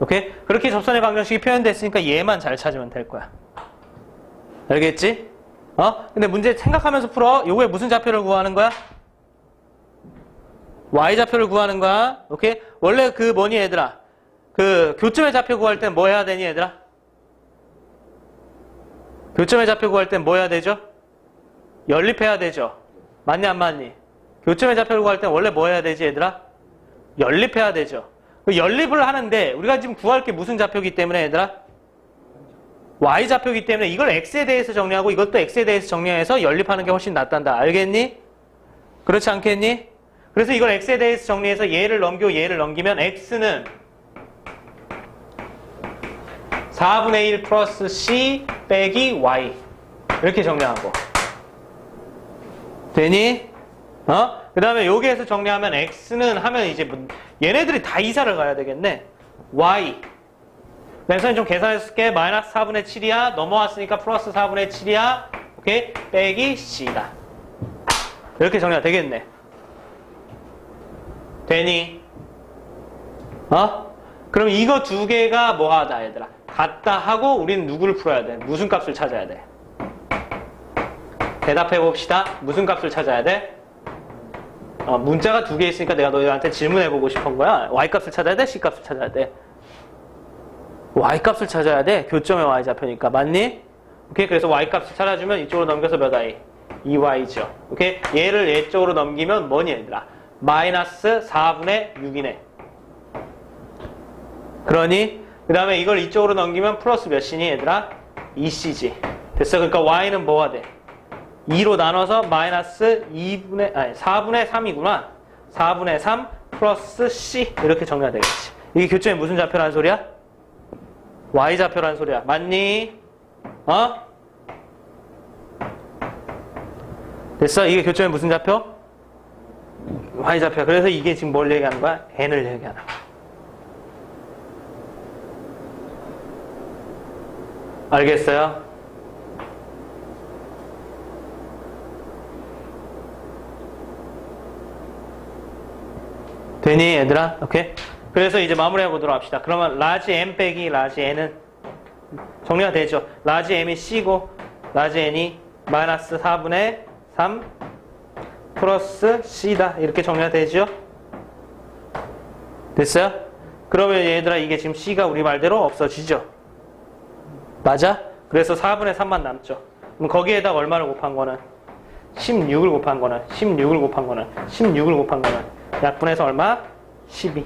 오케이? 그렇게 접선의 방정식이 표현됐으니까 얘만 잘 찾으면 될 거야. 알겠지? 근데 문제 생각하면서 풀어. 요거에 무슨 좌표를 구하는 거야? y좌표를 구하는 거야. 오케이? 원래 그 뭐니 얘들아? 그 교점의 좌표 구할 땐 뭐 해야 되니 얘들아? 교점의 좌표 구할 땐 뭐 해야 되죠? 연립해야 되죠. 맞니 안 맞니? 교점의 좌표를 구할 땐 원래 뭐 해야 되지 얘들아? 연립해야 되죠. 그 연립을 하는데 우리가 지금 구할 게 무슨 좌표이기 때문에 얘들아? y좌표이기 때문에 이걸 x에 대해서 정리하고 이것도 x에 대해서 정리해서 연립하는 게 훨씬 낫단다. 알겠니? 그렇지 않겠니? 그래서 이걸 x에 대해서 정리해서 얘를 넘기고 얘를 넘기면 x는 4분의 1 플러스 c 빼기 y 이렇게 정리하고 되니? 그 다음에 여기에서 정리하면 x는 하면 이제 얘네들이 다 이사를 가야 되겠네. y 왼손 좀 계산해 쓸게. 마이너스 4분의 7이야. 넘어왔으니까 플러스 4분의 7이야. 오케이? 빼기 c다. 이렇게 정리가 되겠네. 되니? 그럼 이거 두 개가 뭐 하다 얘들아? 같다 하고 우리는 누구를 풀어야 돼? 무슨 값을 찾아야 돼? 대답해 봅시다. 무슨 값을 찾아야 돼? 문자가 두 개 있으니까 내가 너희한테 질문해보고 싶은 거야. y값을 찾아야 돼? c값을 찾아야 돼? y값을 찾아야 돼. 교점의 y좌표니까. 맞니? 오케이. 그래서 y값을 찾아주면 이쪽으로 넘겨서 몇 i? 2y죠. 오케이. 얘를 얘 쪽으로 넘기면 뭐니 얘들아? 마이너스 4분의 6이네. 그러니 그 다음에 이걸 이쪽으로 넘기면 플러스 몇이니 얘들아? 2c지. 됐어. 그러니까 y는 뭐가 돼? 2로 나눠서 마이너스 4분의 3이구나. 4분의 3 플러스 c 이렇게 정리가 되겠지. 이게 교점이 무슨 좌표라는 소리야? y좌표라는 소리야. 맞니? 됐어? 이게 교점이 무슨 좌표? y좌표야. 그래서 이게 지금 뭘 얘기하는 거야? n을 얘기하는 거야. 알겠어요? 되니 얘들아? 오케이? 그래서 이제 마무리해 보도록 합시다. 그러면 라지 m 빼기 라지 n은 정리가 되죠. 라지 m이 c고 라지 n이 마이너스 4분의 3 플러스 c다. 이렇게 정리가 되죠. 됐어요? 그러면 얘들아 이게 지금 c가 우리 말대로 없어지죠. 맞아? 그래서 4분의 3만 남죠. 그럼 거기에다가 얼마를 곱한 거는? 16을 곱한 거는 16을 곱한 거는 16을 곱한 거는 약분해서 얼마? 12.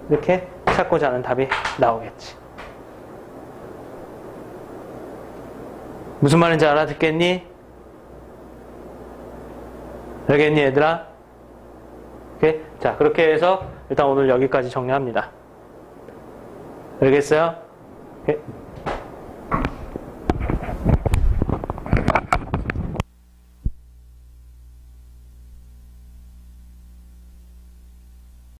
이렇게 찾고자 하는 답이 나오겠지. 무슨 말인지 알아듣겠니? 알겠니 얘들아? 오케이? 자, 그렇게 해서 일단 오늘 여기까지 정리합니다. 알겠어요? 오케이?